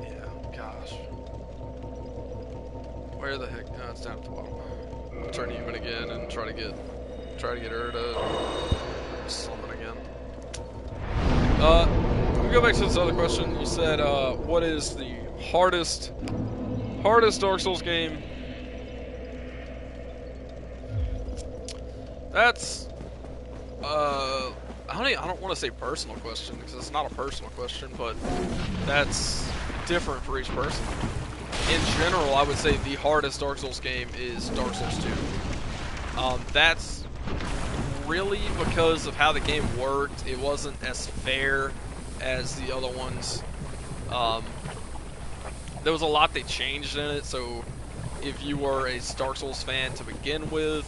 Yeah, gosh. Where the heck? No, it's down at the bottom. I'll turn human again and try to get her to summon again. We go back to this other question. You said, what is the hardest Dark Souls game? That's, I don't want to say personal question because it's not a personal question, but that's different for each person. In general, I would say the hardest Dark Souls game is Dark Souls 2. That's really because of how the game worked. It wasn't as fair as the other ones. There was a lot they changed in it, so if you were a Dark Souls fan to begin with,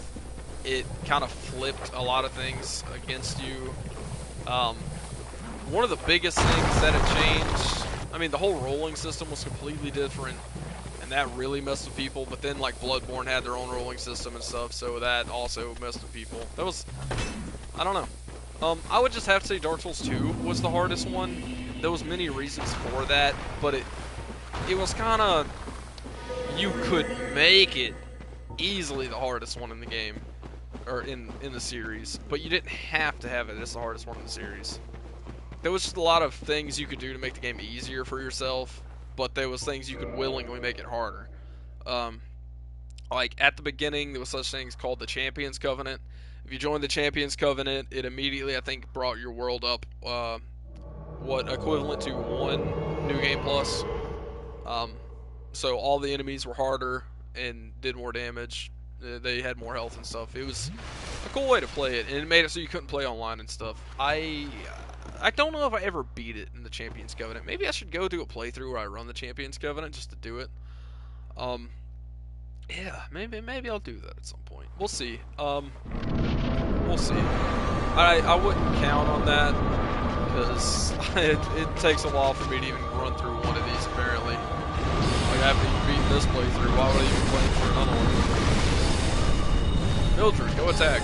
it kind of flipped a lot of things against you. One of the biggest things that it changed, I mean, the whole rolling system was completely different, and that really messed with people, but then, like, Bloodborne had their own rolling system and stuff, so that also messed with people. That was, I don't know. I would just have to say Dark Souls 2 was the hardest one. There was many reasons for that, but it was kind of, you could make it easily the hardest one in the game, or in the series, but you didn't have to have it as the hardest one in the series. There was just a lot of things you could do to make the game easier for yourself, but there was things you could willingly make it harder. Like, at the beginning, there was such things called the Champions Covenant. If you joined the Champions Covenant, it immediately, I think, brought your world up, equivalent to 1 New Game Plus. So all the enemies were harder and did more damage. They had more health and stuff. It was a cool way to play it, and it made it so you couldn't play online and stuff. I don't know if I ever beat it in the Champions Covenant. Maybe I should go do a playthrough where I run the Champions Covenant just to do it. Yeah, maybe I'll do that at some point. We'll see. We'll see. I wouldn't count on that because it takes a while for me to even run through one of these. Apparently, like after you beat this playthrough, why would I even play for another one? Mildred, go attack.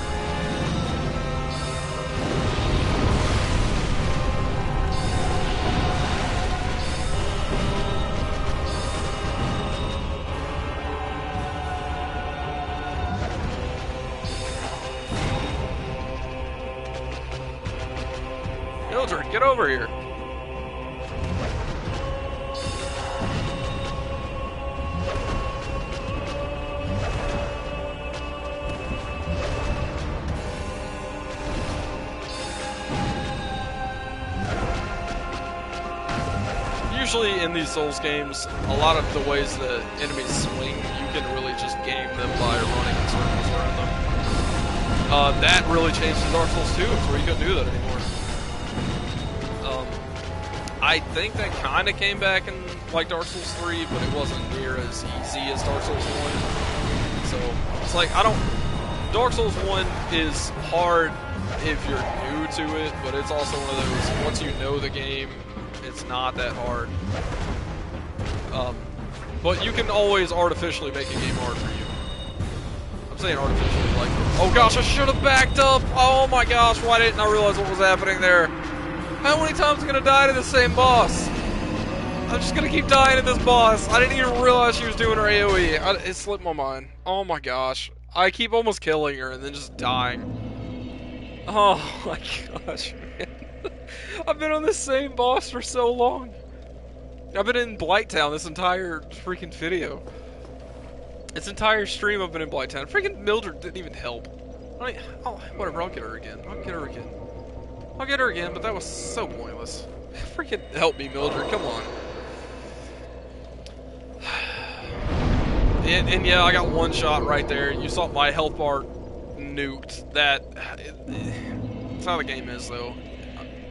Mildred, get over here. You usually in these Souls games, a lot of the ways the enemies swing, you can really just game them by running in circles around them. That really changed in Dark Souls 2, where you couldn't do that anymore. I think that kind of came back in like Dark Souls 3, but it wasn't near as easy as Dark Souls 1. So it's like Dark Souls 1 is hard if you're new to it, but it's also one of those, once you know the game, it's not that hard. But you can always artificially make a game hard for you. I'm saying artificially, like, oh gosh, I should have backed up! Oh my gosh, why didn't I realize what was happening there? How many times am I gonna die to the same boss? I'm just gonna keep dying to this boss. I didn't even realize she was doing her AoE. It slipped my mind. Oh my gosh. I keep almost killing her and then just dying. Oh my gosh, man. I've been on this same boss for so long. I've been in Blighttown this entire freaking video. This entire stream I've been in Blighttown. Freaking Mildred didn't even help. I mean, oh, whatever, I'll get her again. I'll get her again, but that was so pointless. Freaking help me, Mildred, come on. And yeah, I got one shot right there. You saw my health bar nuked. That's how the game is, though.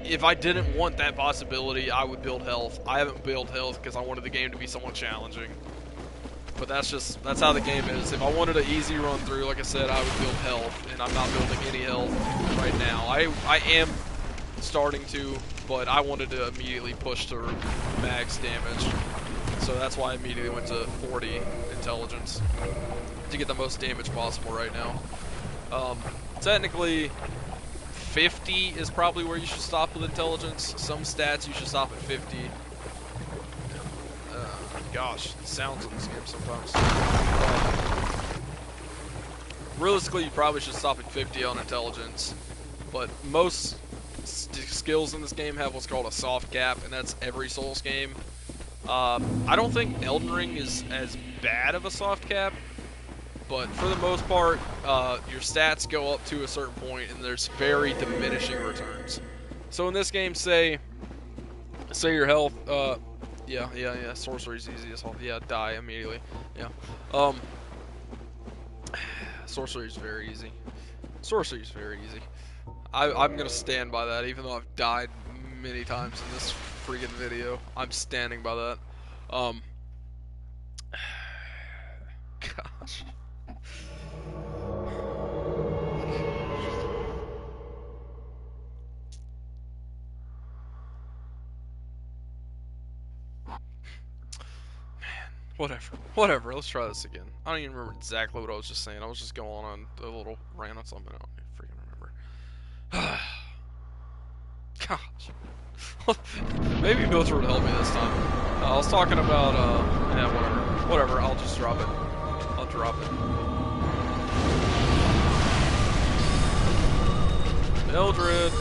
If I didn't want that possibility, I would build health. I haven't built health because I wanted the game to be somewhat challenging. But that's how the game is. If I wanted an easy run through, like I said, I would build health, and I'm not building any health right now. I am starting to, but I wanted to immediately push to max damage. So that's why I immediately went to 40 intelligence to get the most damage possible right now. Technically, 50 is probably where you should stop with intelligence. Some stats you should stop at 50. Gosh, the sounds in this game sometimes. Realistically, you probably should stop at 50 on intelligence, but most skills in this game have what's called a soft cap, and that's every Souls game. I don't think Elden Ring is as bad of a soft cap, but for the most part, your stats go up to a certain point, and there's very diminishing returns. So in this game, say your health, yeah, sorcery's easy as hell. Yeah, die immediately. Yeah. Sorcery's very easy. Sorcery's very easy. I'm gonna stand by that, even though I've died many times in this freaking video. I'm standing by that. Gosh. Whatever, let's try this again. I don't even remember exactly what I was just saying. I was just going on a little rant on something. I don't freaking remember. Gosh. Maybe Mildred would help me this time. I was talking about, yeah, whatever, I'll just drop it. I'll drop it. Mildred!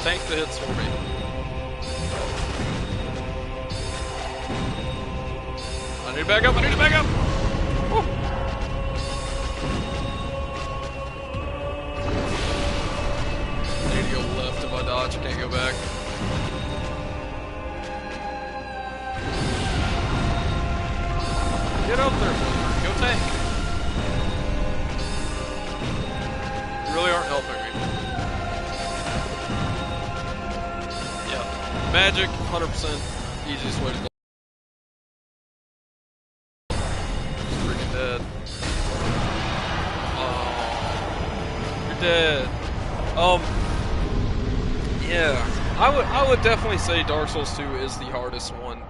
Tank the hits for me. I need to back up, Woo. I need to go left if I dodge, I can't go back. Get up there, Blizzard. Go tank. You really aren't helping me. Magic, 100% easiest way to play. Just freaking dead. Oh, you're dead. Yeah, I would definitely say Dark Souls 2 is the hardest one,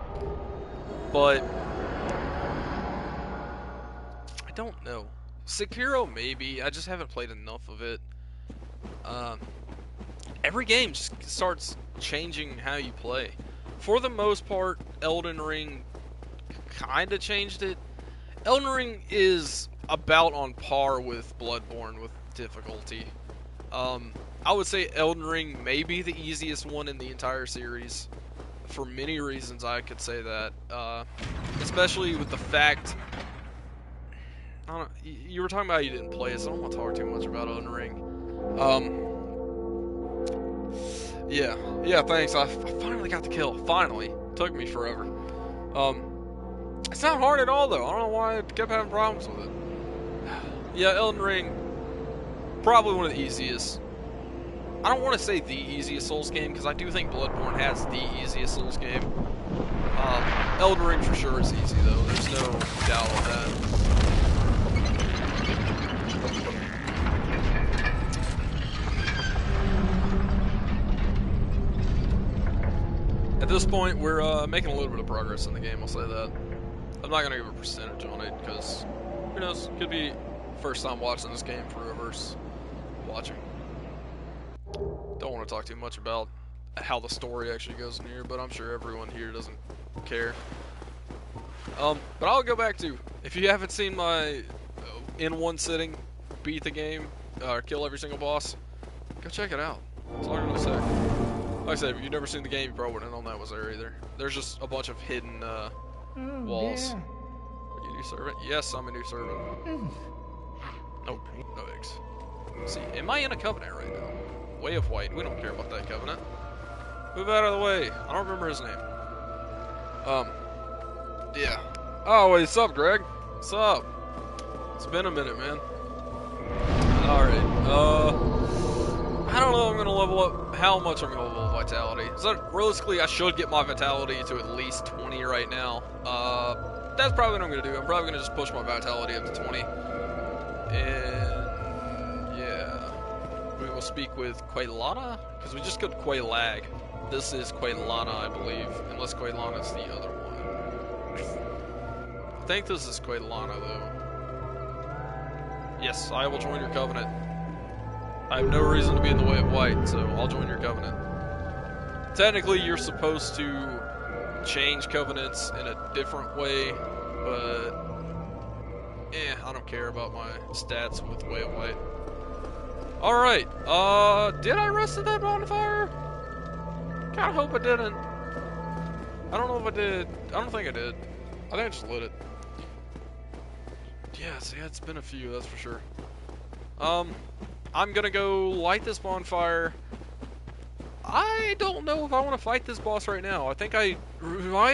but I don't know. Sekiro maybe. I just haven't played enough of it. Every game just starts changing how you play. For the most part, Elden Ring kinda changed it. Elden Ring is about on par with Bloodborne with difficulty. I would say Elden Ring may be the easiest one in the entire series. for many reasons I could say that, especially with the fact, I don't know, you were talking about how you didn't play it, so I don't want to talk too much about Elden Ring. Yeah, thanks. I finally got the kill. Finally. Took me forever. It's not hard at all, though. I don't know why I kept having problems with it. Yeah, Elden Ring, probably one of the easiest. I don't want to say the easiest Souls game, because I do think Bloodborne has the easiest Souls game. Elden Ring for sure is easy, though. There's no doubt on that. At this point, we're making a little bit of progress in the game, I'll say that. I'm not going to give a percentage on it, because, who knows, could be first time watching this game for reverse watching. Don't want to talk too much about how the story actually goes in here, but I'm sure everyone here doesn't care. But I'll go back to, if you haven't seen my in one sitting beat the game, or kill every single boss, go check it out. That's all I'm going to say. Like I said, if you've never seen the game, you probably wouldn't have known that was there either. There's just a bunch of hidden walls. Dear. Are you a new servant? Yes, I'm a new servant. Nope, no eggs. Let's see, am I in a covenant right now? Way of White, we don't care about that covenant. Move out of the way. I don't remember his name. Yeah. Oh, what's up, Greg? What's up? It's been a minute, man. Alright, I don't know if I'm gonna level up, how much I'm gonna level up Vitality. So, realistically, I should get my Vitality to at least 20 right now. That's probably what I'm gonna do. I'm probably gonna just push my Vitality up to 20. And, yeah. We will speak with Quaylana, because we just got Quaylag. This is Quaylana, I believe, unless Quaylana is the other one. I think this is Quaylana, though. Yes, I will join your covenant. I have no reason to be in the way of White, so I'll join your covenant. Technically, you're supposed to change covenants in a different way, but I don't care about my stats with Way of White. Alright, did I rest at that bonfire? Kinda hope I didn't. I don't know if I did. I don't think I did. I think I just lit it. Yeah, see, it's been a few, that's for sure. I'm gonna go light this bonfire. I don't know if I want to fight this boss right now. I think I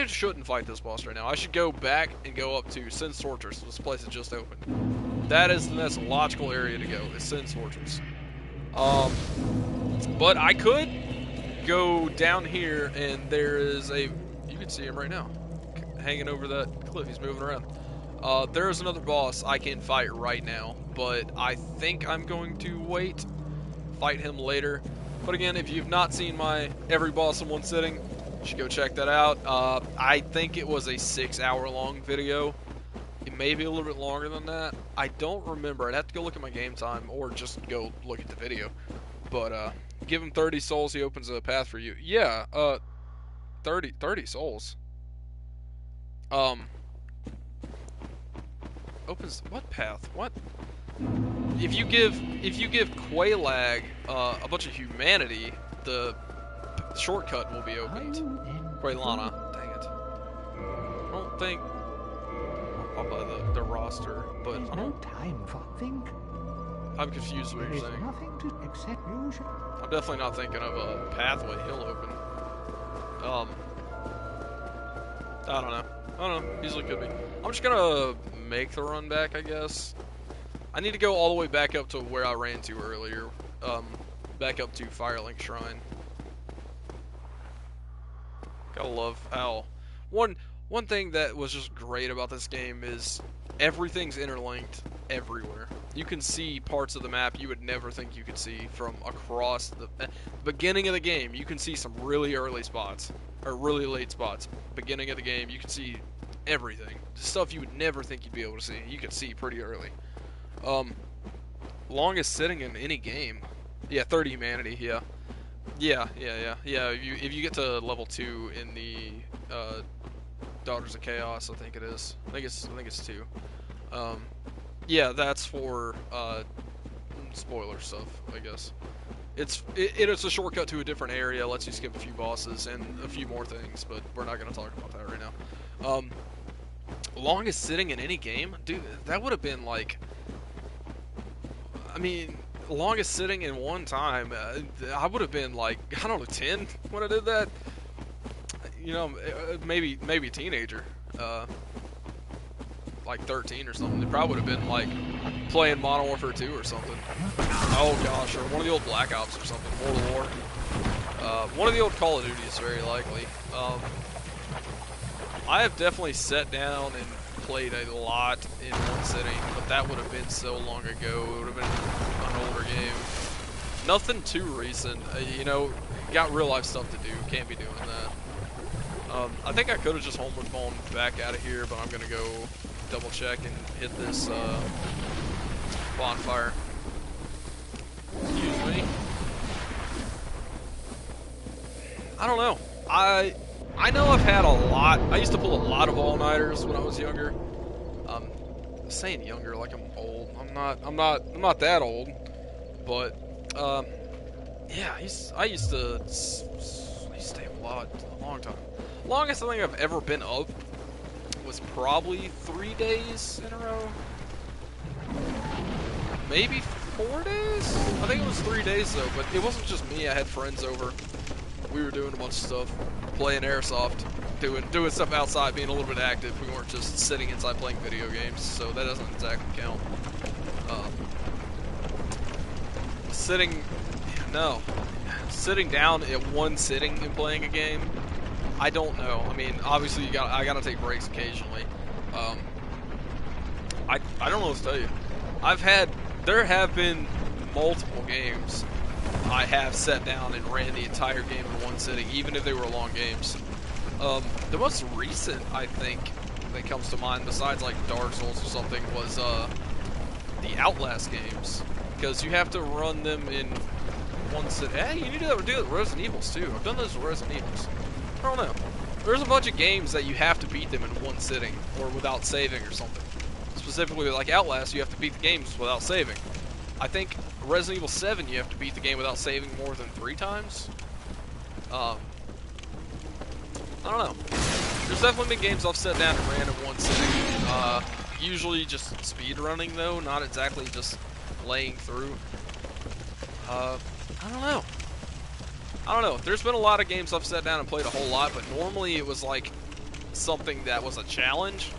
shouldn't fight this boss right now. I should go back and go up to Sin's Fortress. This place is just opened. That is the next logical area to go, is Sin's Fortress. But I could go down here, and there is a... You can see him right now. Hanging over that cliff. He's moving around. There is another boss I can fight right now, but I think I'm going to wait, fight him later. But again, if you've not seen my every boss in one sitting, you should go check that out. I think it was a 6-hour-long video. It may be a little bit longer than that. I don't remember. I'd have to go look at my game time or just go look at the video. But give him 30 souls, he opens a path for you. Yeah, 30 souls. Opens what path? What? If you give Quaylag a bunch of humanity, the shortcut will be opened. Quaylana, dang it. I don't think I'll buy the roster, but There's I no don't. time for think. I'm confused what There you're is saying. nothing to accept usual. I'm definitely not thinking of a pathway he'll open. I don't know. Easily could be. I'm just gonna make the run back, I guess. I need to go all the way back up to where I ran to earlier. Back up to Firelink Shrine. Gotta love how... One thing that was just great about this game is everything's interlinked everywhere. You can see parts of the map you would never think you could see from across the beginning of the game. You can see some really early spots, or really late spots. Beginning of the game, you can see everything. Stuff you would never think you'd be able to see. You could see pretty early. Longest sitting in any game. Yeah, 30 humanity, yeah. Yeah. If you get to level 2 in the Daughters of Chaos, I think it is. I think it's 2. Yeah, that's for spoiler stuff, I guess. It's a shortcut to a different area, lets you skip a few bosses and a few more things, but we're not going to talk about that right now. Longest sitting in any game? Dude, that would have been like... I mean, longest sitting in one time, I would have been like, I don't know, 10 when I did that? You know, maybe a teenager. Like 13 or something. It probably would have been like playing Modern Warfare 2 or something. Oh gosh, or one of the old Black Ops or something. World of War. One of the old Call of Duties, very likely. I have definitely sat down and played a lot in one sitting, but that would have been so long ago. It would have been an older game. Nothing too recent. You know, got real life stuff to do. Can't be doing that. I think I could have just homeward phoned back out of here, but I'm gonna go double check and hit this bonfire. Excuse me. I don't know. I know I've had a lot. I used to pull a lot of all-nighters when I was younger. I'm saying younger like I'm old. I'm not that old. But yeah, I used to stay up a long time. Longest I think I've ever been up was probably 3 days in a row. Maybe 4 days? I think it was 3 days though, but it wasn't just me. I had friends over. We were doing a bunch of stuff, playing airsoft, doing stuff outside, being a little bit active. We weren't just sitting inside playing video games, so that doesn't exactly count. Sitting down at one sitting and playing a game, I don't know. I mean, obviously I gotta take breaks occasionally. I don't know what to tell you. There have been multiple games I have sat down and ran the entire game in one sitting, even if they were long games. The most recent, I think, that comes to mind, besides like Dark Souls or something, was the Outlast games, because you have to run them in one sitting. Hey, you need to do it with Resident Evils too. I've done those with Resident Evils. I don't know. There's a bunch of games that you have to beat them in one sitting, or without saving or something. Specifically, like Outlast, you have to beat the games without saving. I think Resident Evil 7, you have to beat the game without saving more than 3 times. I don't know. There's definitely been games I've sat down and ran in one sitting. Usually just speed running though, not exactly just laying through. I don't know. There's been a lot of games I've sat down and played a whole lot, but normally it was like something that was a challenge,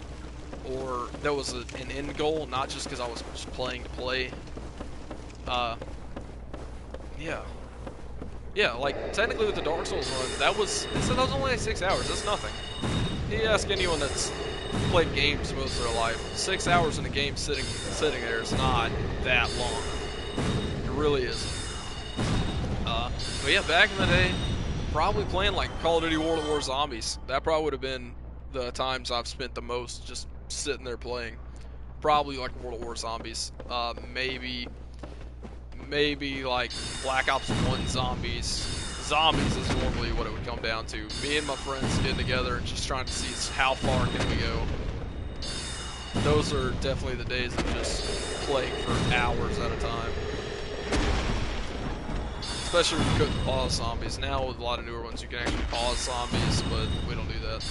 or that was an end goal, not just because I was just playing to play. Yeah, like, technically with the Dark Souls run, that was only like 6 hours, that's nothing. You ask anyone that's played games most of their life, 6 hours in a game sitting there is not that long. It really isn't. But yeah, back in the day, probably playing like Call of Duty World of War Zombies. That probably would have been the times I've spent the most just sitting there playing. Probably like World of War Zombies. Maybe like Black Ops 1 Zombies. Zombies is normally what it would come down to. Me and my friends getting together and just trying to see how far can we go. Those are definitely the days of just playing for hours at a time. Especially when you couldn't pause zombies. Now with a lot of newer ones you can actually pause zombies, but we don't do that.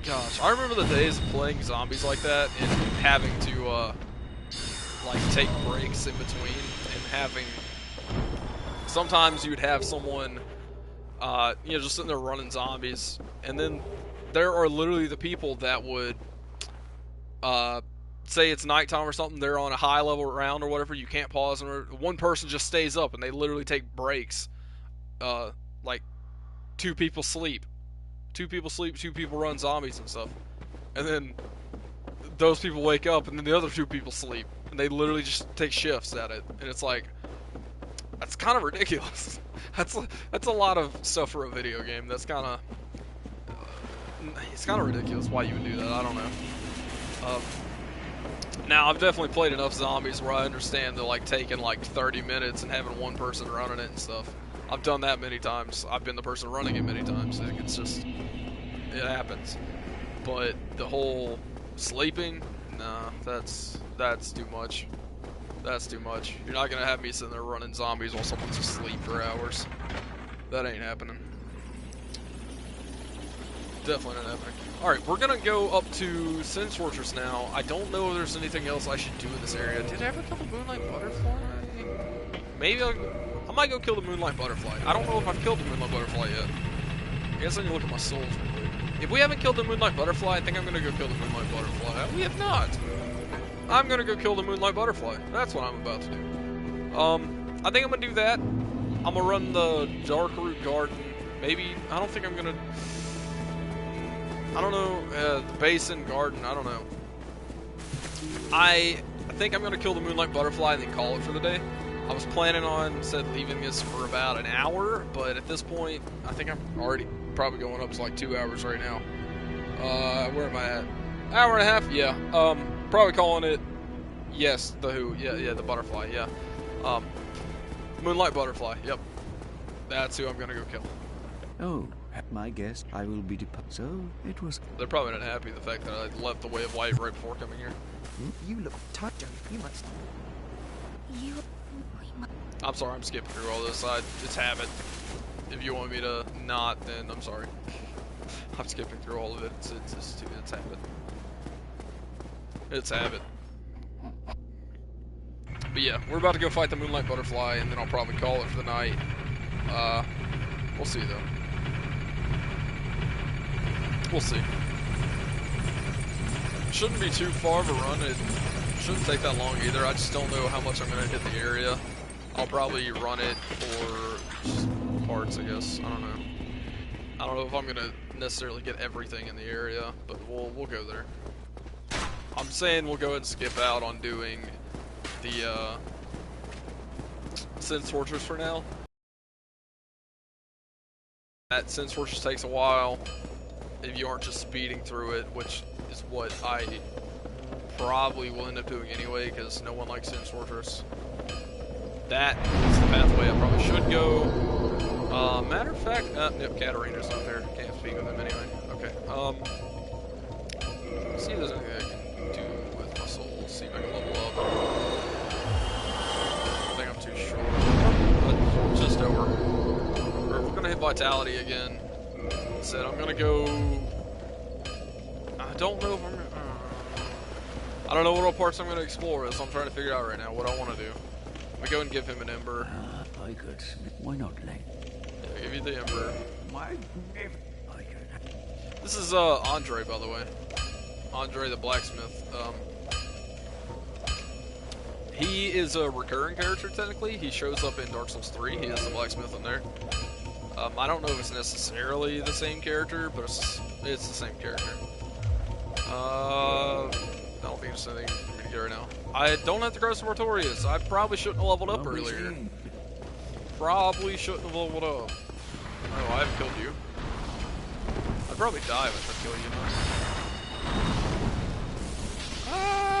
Gosh, I remember the days of playing zombies like that and having to like take breaks in between, and having, sometimes you'd have someone just sitting there running zombies, and then there are literally the people that would say it's nighttime or something, they're on a high level round or whatever, you can't pause, and one person just stays up and they literally take breaks. Like 2 people sleep, 2 people run zombies and stuff, and then those people wake up and then the other 2 people sleep, and they literally just take shifts at it, and it's like, that's kind of ridiculous. That's a lot of stuff for a video game. That's kind of it's kind of ridiculous why you would do that. I don't know. Now, I've definitely played enough zombies where I understand the like taking like 30 minutes and having one person running it and stuff. I've done that many times. I've been the person running it many times. It's just, it happens. But the whole sleeping, nah, that's too much. That's too much. You're not gonna have me sitting there running zombies while someone's asleep for hours. That ain't happening. Definitely not happening. Alright, we're gonna go up to Sin's Fortress now. I don't know if there's anything else I should do in this area. Did I ever kill the Moonlight Butterfly? Maybe I might go kill the Moonlight Butterfly. I don't know if I've killed the Moonlight Butterfly yet. I guess I need to look at my souls real quick. If we haven't killed the Moonlight Butterfly, I think I'm gonna go kill the Moonlight Butterfly. We have not. I'm gonna go kill the Moonlight Butterfly. That's what I'm about to do. I think I'm gonna do that. I'm gonna run the Dark Root Garden. Maybe, I don't think I'm gonna... I don't know, the Basin Garden, I don't know. I think I'm gonna kill the Moonlight Butterfly and then call it for the day. I was planning on, leaving this for about an hour, but at this point, I think I'm already probably going up to like 2 hours right now. Where am I at? Hour and a half? Yeah. Probably calling it, yes, the who, yeah, the butterfly, yeah. Moonlight Butterfly, yep. That's who I'm gonna go kill. Oh, my guess, I will be departed. So, it was... They're probably not happy with the fact that I left the Way of Light right before coming here. You look tired. You must... I'm sorry, I'm skipping through all this. It's habit. If you want me to not, then I'm sorry. I'm skipping through all of it. It's habit. It's habit. But yeah, we're about to go fight the Moonlight Butterfly, and then I'll probably call it for the night. We'll see though. We'll see. Shouldn't be too far of a run. It shouldn't take that long either. I just don't know how much I'm gonna hit the area. I'll probably run it for just parts, I guess. I don't know. I don't know if I'm gonna necessarily get everything in the area, but we'll go there. I'm saying we'll go ahead and skip out on doing the Sin's Fortress for now. That Sin's Fortress takes a while if you aren't just speeding through it, which is what I probably will end up doing anyway, because no one likes Sin's Fortress. That is the pathway I probably should go. Matter of fact, nope, Katarina's not there. Can't speak with him anyway. Okay. Let's see if there's anything I can do with my soul. See if I can level up. I think I'm too short. But just over. We're gonna hit Vitality again. Said I'm gonna go. I don't know if I'm. I don't know what all parts I'm gonna explore, so I'm trying to figure out right now what I want to do. We go and give him an Ember. I could. Why not, Lane? Yeah, give you the Ember. Why? I could. This is Andre, by the way. Andre the blacksmith. He is a recurring character technically. He shows up in Dark Souls 3. He is the blacksmith in there. I don't know if it's necessarily the same character, but it's the same character. I don't think there's anything for me to get right now. I don't have to grow some Artorias. I probably shouldn't have leveled up earlier. Probably shouldn't have leveled up. Oh, I haven't killed you. I'd probably die if I tried to kill you.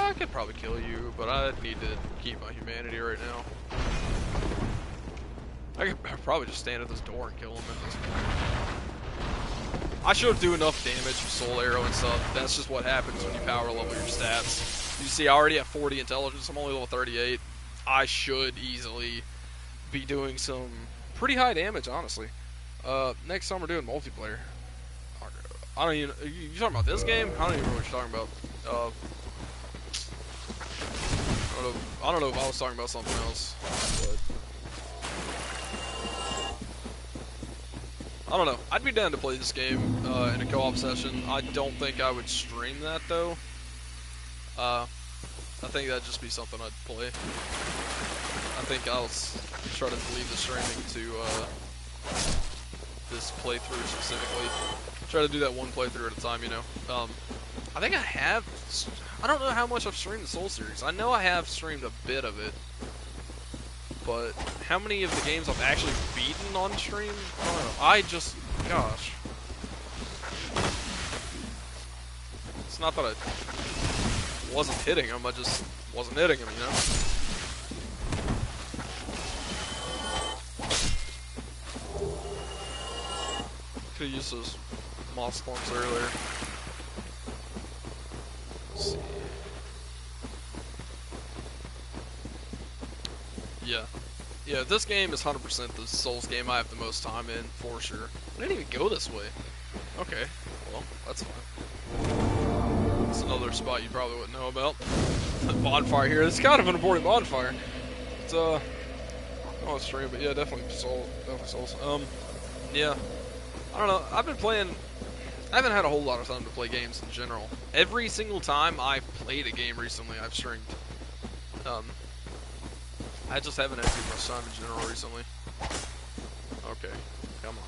I could probably kill you, but I need to keep my humanity right now. I could probably just stand at this door and kill him at this point. I should do enough damage with Soul Arrow and stuff. That's just what happens when you power level your stats. You see, I already have 40 intelligence. I'm only level 38. I should easily be doing some pretty high damage, honestly. Next time we're doing multiplayer. I don't even. You talking about this game? I don't even know what you're talking about. I don't know if I was talking about something else, but I don't know. I'd be down to play this game in a co-op session. I don't think I would stream that though. I think that'd just be something I'd play. I think I'll try to leave the streaming to this playthrough specifically. Try to do that one playthrough at a time, you know. I think I have. I don't know how much I've streamed the Soul series. I know I have streamed a bit of it, but how many of the games I've actually beaten on stream? I don't know. Gosh. It's not that I wasn't hitting them, I just wasn't hitting them, you know? Could've used those moss clumps earlier. Let's see. Yeah. Yeah, this game is 100% the Souls game I have the most time in, for sure. I didn't even go this way. Okay, well, that's fine. It's another spot you probably wouldn't know about. The bonfire here. It's kind of an important bonfire. It's, oh, it's stream, but yeah, definitely Souls. Definitely Souls. Yeah. I don't know. I've been playing... I haven't had a whole lot of time to play games in general. Every single time I've played a game recently, I've streamed. I just haven't had too much time in general recently. Okay, come on.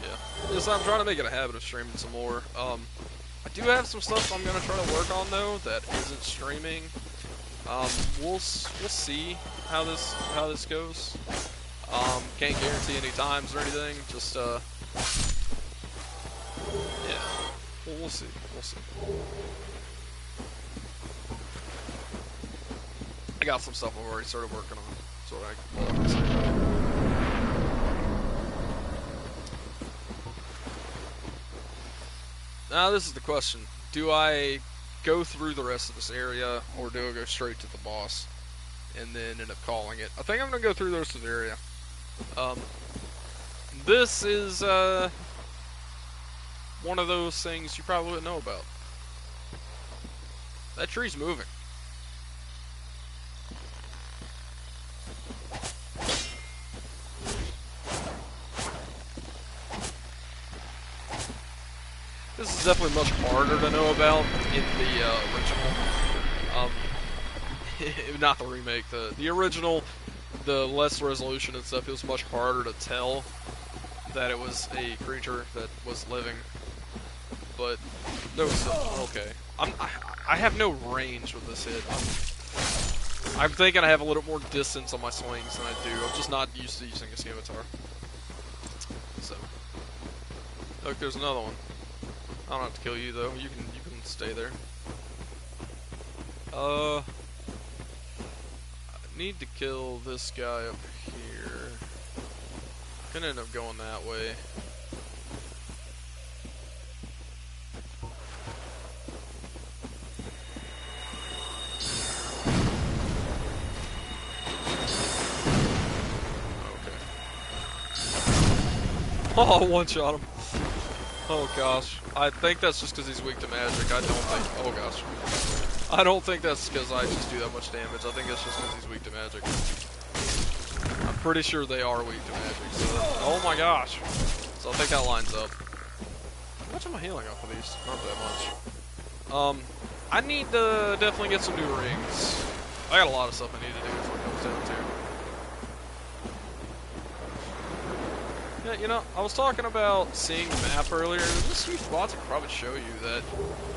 Yeah, just I'm trying to make it a habit of streaming some more. I do have some stuff I'm gonna try to work on though that isn't streaming. We'll see how this goes. Can't guarantee any times or anything. Just yeah. Well, we'll see. We'll see. I got some stuff I've already started working on. That's what I can say. Now this is the question. Do I go through the rest of this area, or do I go straight to the boss and then end up calling it? I think I'm going to go through the rest of the area. This is one of those things you probably wouldn't know about. That tree's moving. This is definitely much harder to know about in the original. Not the remake, the original, the less resolution and stuff, it was much harder to tell that it was a creature that was living. But no, okay. I have no range with this hit. I'm thinking I have a little more distance on my swings than I do. I'm just not used to using a scimitar. So, look, there's another one. I don't have to kill you though. You can stay there. I need to kill this guy up here. Gonna end up going that way. Oh, one shot him. Oh gosh. I think that's just because he's weak to magic. I don't think. Oh gosh. I don't think that's because I just do that much damage. I think it's just because he's weak to magic. I'm pretty sure they are weak to magic. So, oh my gosh. So I think that lines up. How much am I healing off of these? Not that much. I need to definitely get some new rings. I got a lot of stuff I need to do. Is what it comes down to. Yeah, you know, I was talking about seeing the map earlier. There's a few spots I could probably show you that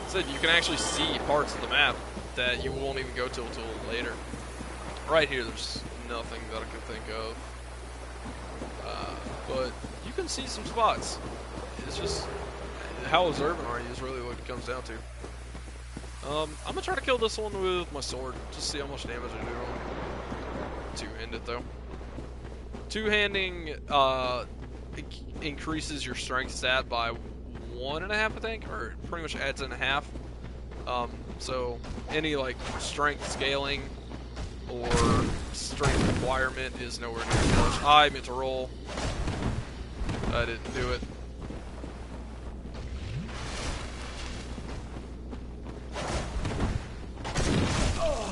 said you can actually see parts of the map that you won't even go till later. Right here, there's nothing that I can think of. But you can see some spots. It's just how observant are you is really what it comes down to. I'm gonna try to kill this one with my sword, just see how much damage I do. Two-handed though. Two-handing increases your strength stat by 1.5, I think, or pretty much adds in half. So any like strength scaling or strength requirement is nowhere near as much. I meant to roll. I didn't do it.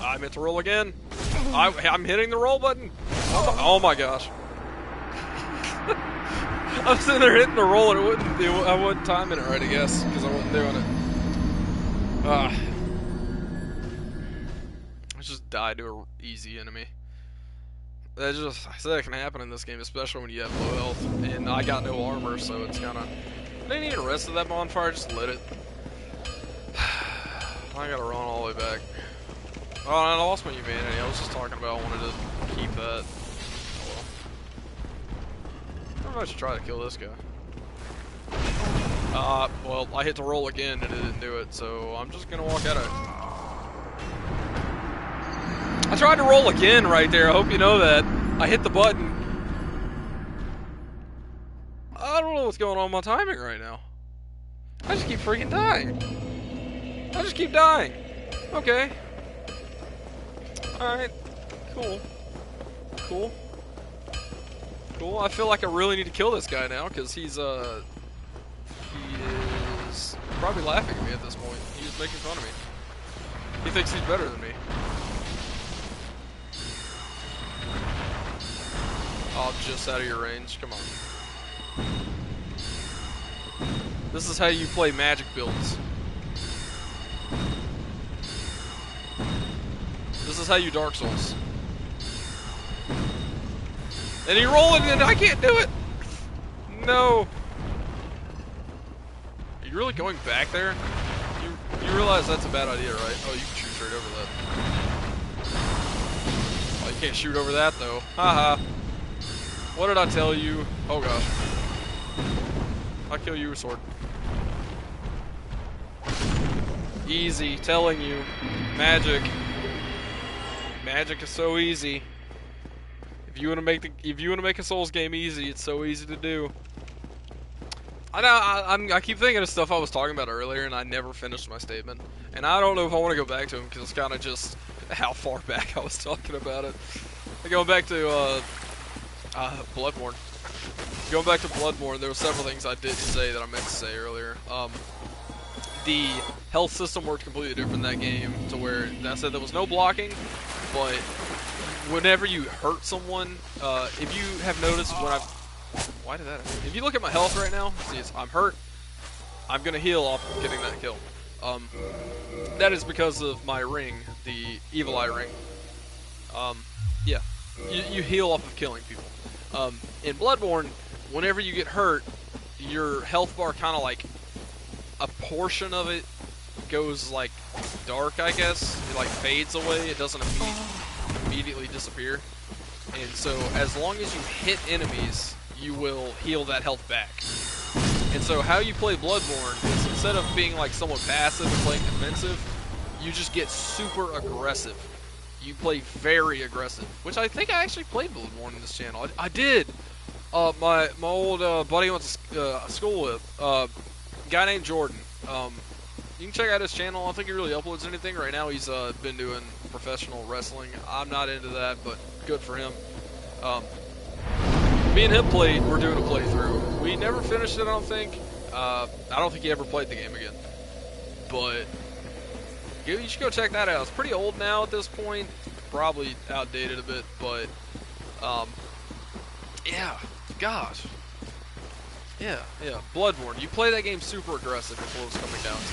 I meant to roll again. I'm hitting the roll button. Oh my gosh. I was sitting there hitting the roll and I wasn't timing it right, I guess, because I wasn't doing it. I just died to an easy enemy. I said that can happen in this game, especially when you have low health, and I got no armor, so it's kind of... I didn't even rest of that bonfire, just lit it. I gotta run all the way back. Oh, I lost my humanity. I was just talking about I wanted to keep that. I should try to kill this guy. Well, I hit the roll again and it didn't do it, so I'm just gonna walk out of it. I tried to roll again right there, I hope you know that. I hit the button. I don't know what's going on with my timing right now. I just keep freaking dying. I just keep dying. Okay. Alright. Cool. Cool. Cool. I feel like I really need to kill this guy now, because he is probably laughing at me at this point. He's making fun of me. He thinks he's better than me. Oh, I'm just out of your range. Come on. This is how you play magic builds. This is how you Dark Souls. And he rolling and I can't do it! No! Are you really going back there? You realize that's a bad idea, right? Oh, you can shoot straight over that. Oh, you can't shoot over that though. Haha. What did I tell you? Oh gosh. I'll kill you with a sword. Easy, telling you. Magic. Magic is so easy. If you want to make a Souls game easy, it's so easy to do. I keep thinking of stuff I was talking about earlier, and I never finished my statement. And I don't know if I want to go back to them because it's kind of just how far back I was talking about it. Going back to Bloodborne. Going back to Bloodborne, there were several things I didn't say that I meant to say earlier. The health system worked completely different in that game, to where I said there was no blocking, but whenever you hurt someone, if you have noticed when I've... Why did that happen? If you look at my health right now, see, I'm hurt. I'm going to heal off of getting that kill. That is because of my ring, the Evil Eye ring. Yeah. You heal off of killing people. In Bloodborne, whenever you get hurt, your health bar kind of like... a portion of it goes like dark, I guess. It like fades away. It doesn't immediately disappear. And so as long as you hit enemies, you will heal that health back. And so how you play Bloodborne is, instead of being like somewhat passive and playing defensive, you just get super aggressive. You play very aggressive, which I think I actually played Bloodborne in this channel. I did. My old buddy I went to school with, guy named Jordan. You can check out his channel. I don't think he really uploads anything right now. He's been doing professional wrestling. I'm not into that, but good for him. Me and him we're doing a playthrough. We never finished it, I don't think. I don't think he ever played the game again. But you should go check that out. It's pretty old now at this point. Probably outdated a bit, but yeah, gosh. Yeah, Bloodborne. You play that game super aggressive is what it's coming down to.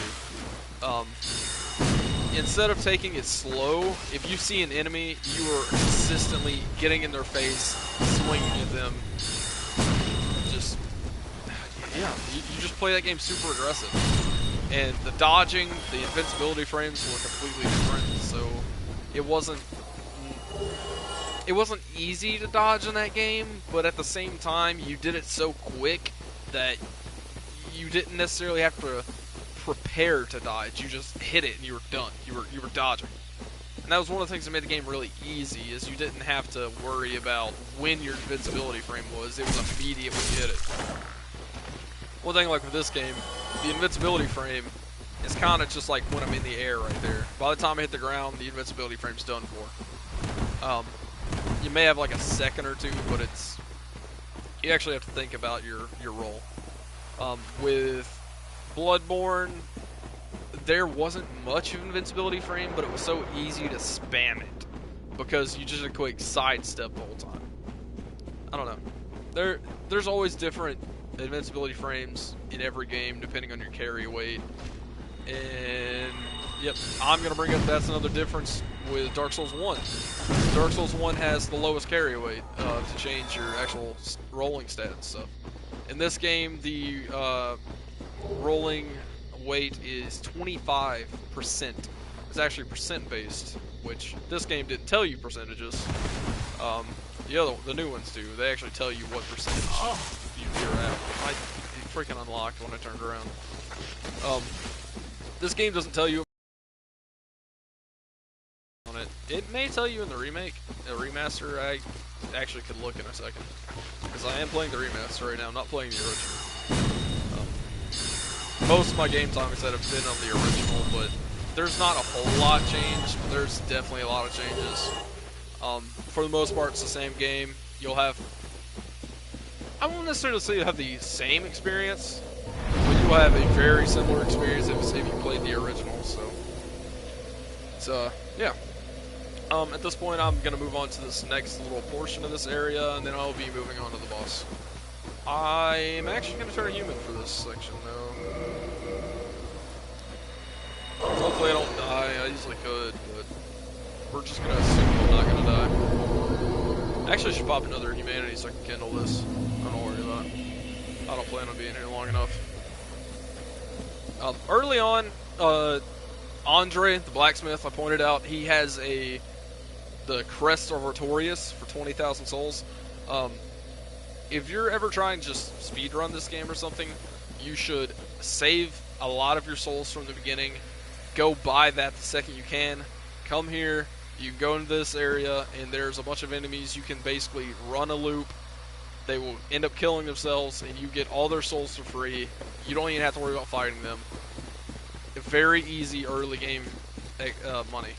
Instead of taking it slow, if you see an enemy, you are consistently getting in their face, swinging at them. Just, yeah, you just play that game super aggressive. And the dodging, the invincibility frames were completely different, so it wasn't easy to dodge in that game, but at the same time, you did it so quick that you didn't necessarily have to prepare to dodge. You just hit it and you were done. You were dodging. And that was one of the things that made the game really easy, is you didn't have to worry about when your invincibility frame was. It was immediate when you hit it. One thing like with this game, the invincibility frame is kind of just like when I'm in the air right there. By the time I hit the ground, the invincibility frame's done for. You may have like a second or two, but you actually have to think about your roll. With Bloodborne, there wasn't much of an invincibility frame, but it was so easy to spam it because you just did a quick sidestep the whole time. I don't know. There's always different invincibility frames in every game depending on your carry weight. And yep, I'm gonna bring up that's another difference with Dark Souls 1. Dark Souls 1 has the lowest carry weight to change your actual rolling stats stuff. In this game, the rolling weight is 25%. It's actually percent based, which this game didn't tell you percentages. The new ones do. They actually tell you what percentage you're at. It freaking unlocked when I turned around. This game doesn't tell you on it. It may tell you in the remake, a remaster. I actually could look in a second, because I am playing the remaster right now. I'm not playing the original. most of my game time, I said, have been on the original, but there's not a whole lot changed, but there's definitely a lot of changes. For the most part, it's the same game. You'll have, I won't necessarily say you'll have the same experience, but you'll have a very similar experience if you played the original, so yeah. At this point, I'm going to move on to this next little portion of this area, and then I'll be moving on to the boss. I'm actually going to turn human for this section, though. Hopefully I don't die. I usually could, but we're just going to assume I'm not going to die. Actually, I should pop another humanity so I can kindle this. I don't worry about it. I don't plan on being here long enough. Early on, Andre, the blacksmith, I pointed out, he has the Crest of Artorias for 20,000 souls. If you're ever trying to just speedrun this game or something, you should save a lot of your souls from the beginning. Go buy that the second you can. Come here, you go into this area, and there's a bunch of enemies. You can basically run a loop. They will end up killing themselves, and you get all their souls for free. You don't even have to worry about fighting them. A very easy early game money.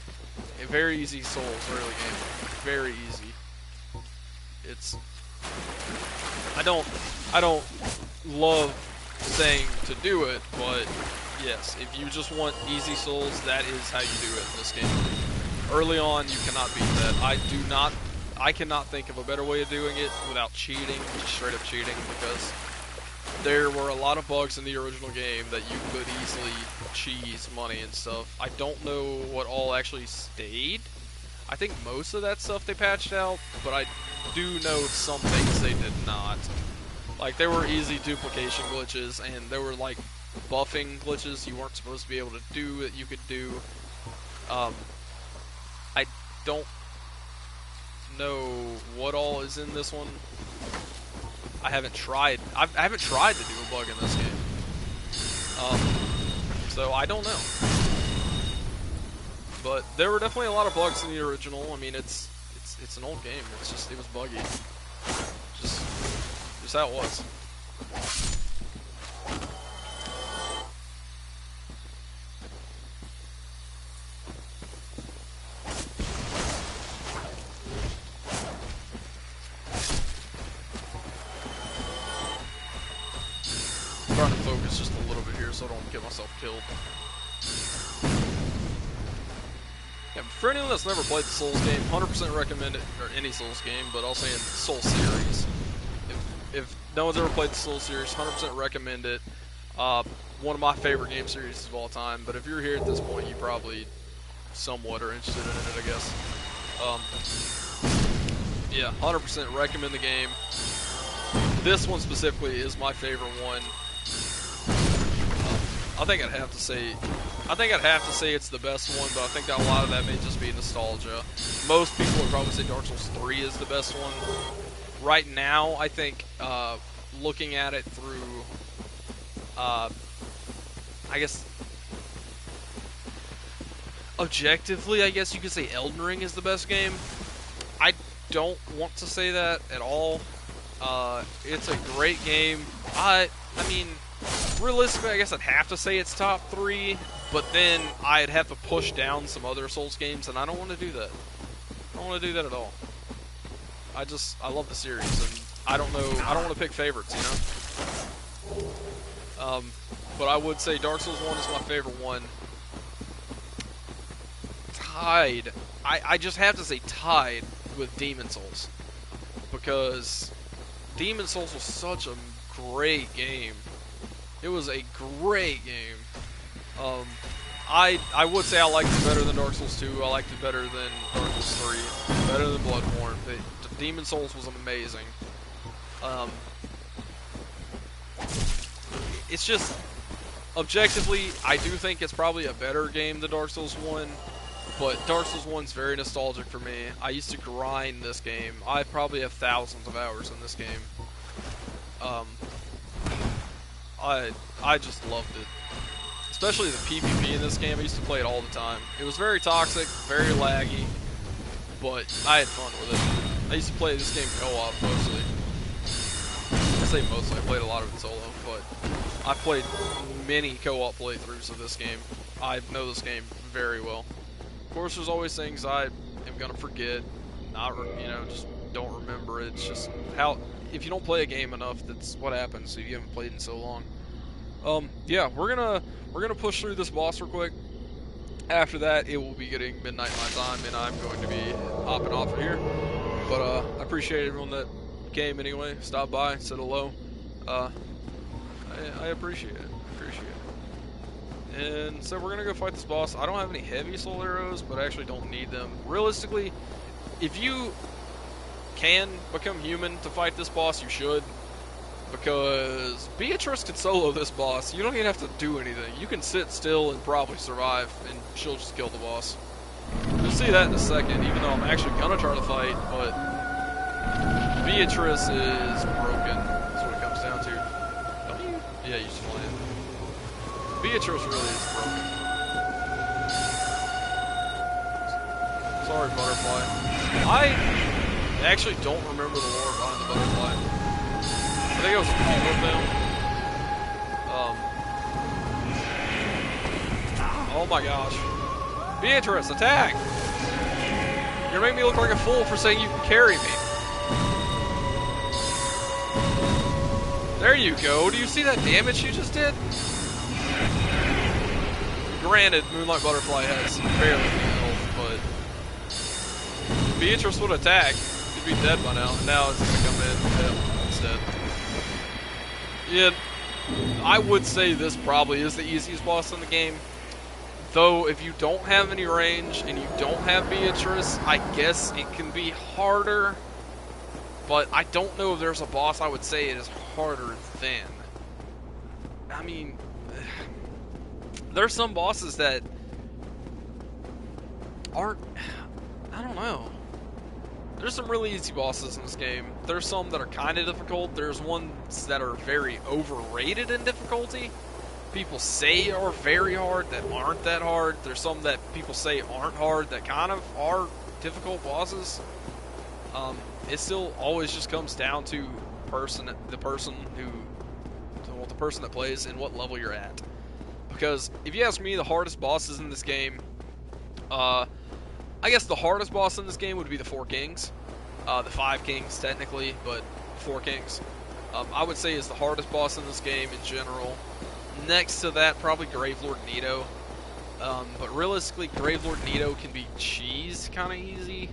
A very easy souls early game. Very easy. It's... I don't love saying to do it, but yes, if you just want easy souls, that is how you do it in this game. Early on, you cannot beat that. I cannot think of a better way of doing it without cheating, just straight up cheating, because there were a lot of bugs in the original game that you could easily cheese money and stuff. I don't know what all actually stayed. I think most of that stuff they patched out, but I do know some things they did not. Like, there were easy duplication glitches, and there were, like, buffing glitches you weren't supposed to be able to do that you could do. I don't know what all is in this one. I haven't tried to do a bug in this game. So I don't know. But there were definitely a lot of bugs in the original. I mean, it's an old game. It was buggy. Just how it was. I'm trying to focus just a little bit here so I don't get myself killed. Yeah, for anyone that's never played the Souls game, 100% recommend it, or any Souls game, but I'll say in the Souls series. If no one's ever played the Souls series, 100% recommend it. One of my favorite game series of all time, but if you're here at this point, you probably somewhat are interested in it, I guess. Yeah, 100% recommend the game. This one specifically is my favorite one. I think I'd have to say it's the best one, but I think that a lot of that may just be nostalgia. Most people would probably say Dark Souls 3 is the best one. Right now, I think, looking at it through, I guess, objectively, I guess you could say Elden Ring is the best game. I don't want to say that at all. It's a great game. I mean, realistically, I guess I'd have to say it's top 3, but then I'd have to push down some other Souls games, and I don't want to do that. I don't want to do that at all. I love the series, and I don't want to pick favorites, you know? But I would say Dark Souls 1 is my favorite one. Tied. I just have to say tied with Demon Souls. Because Demon Souls was such a great game. It was a great game. I would say I liked it better than Dark Souls 2. I liked it better than Dark Souls 3. Better than Bloodborne. Demon Souls was amazing. It's just, objectively, I do think it's probably a better game than Dark Souls 1. But Dark Souls 1's very nostalgic for me. I used to grind this game. I probably have thousands of hours in this game. I just loved it. Especially the PvP in this game. I used to play it all the time. It was very toxic, very laggy, but I had fun with it. I used to play this game co-op mostly. I say mostly, I played a lot of it solo, but I've played many co-op playthroughs of this game. I know this game very well. Of course, there's always things I am gonna forget, just don't remember it. It's just how, if you don't play a game enough, that's what happens if you haven't played in so long. Yeah, we're gonna push through this boss real quick. After that, it will be getting midnight my time, and I'm going to be hopping off of here. But I appreciate everyone that came anyway, stopped by, said hello. I appreciate it. And so we're gonna go fight this boss. I don't have any heavy soul arrows, but I actually don't need them. Realistically, if you can become human to fight this boss, you should. Because Beatrice can solo this boss. You don't even have to do anything. You can sit still and probably survive, and she'll just kill the boss. You'll see that in a second, even though I'm actually gonna try to fight, but Beatrice is broken. That's what it comes down to. Don't you? Yeah, you just fly in. Beatrice really is broken. Sorry, butterfly. I actually don't remember the lore behind the butterfly. I think it was a few of them. Oh my gosh. Beatrice, attack! You're making me look like a fool for saying you can carry me. There you go. Do you see that damage you just did? Granted, Moonlight Butterfly has barely any health, but Beatrice would attack. She'd be dead by now. And now it's just come in instead. Yeah, I would say this probably is the easiest boss in the game. Though, if you don't have any range and you don't have Beatrice, I guess it can be harder. But I don't know if there's a boss I would say it is harder than. I mean, there's some bosses that aren't, I don't know. There's some really easy bosses in this game. There's some that are kind of difficult. There's ones that are very overrated in difficulty. People say are very hard that aren't that hard. There's some that people say aren't hard that kind of are difficult bosses. It still always just comes down to the person that plays and what level you're at. Because if you ask me, the hardest bosses in this game, I guess the hardest boss in this game would be the 4 Kings. The 5 Kings, technically, but 4 Kings. I would say is the hardest boss in this game in general. Next to that, probably Gravelord Nito. But realistically, Gravelord Nito can be cheese kind of easy.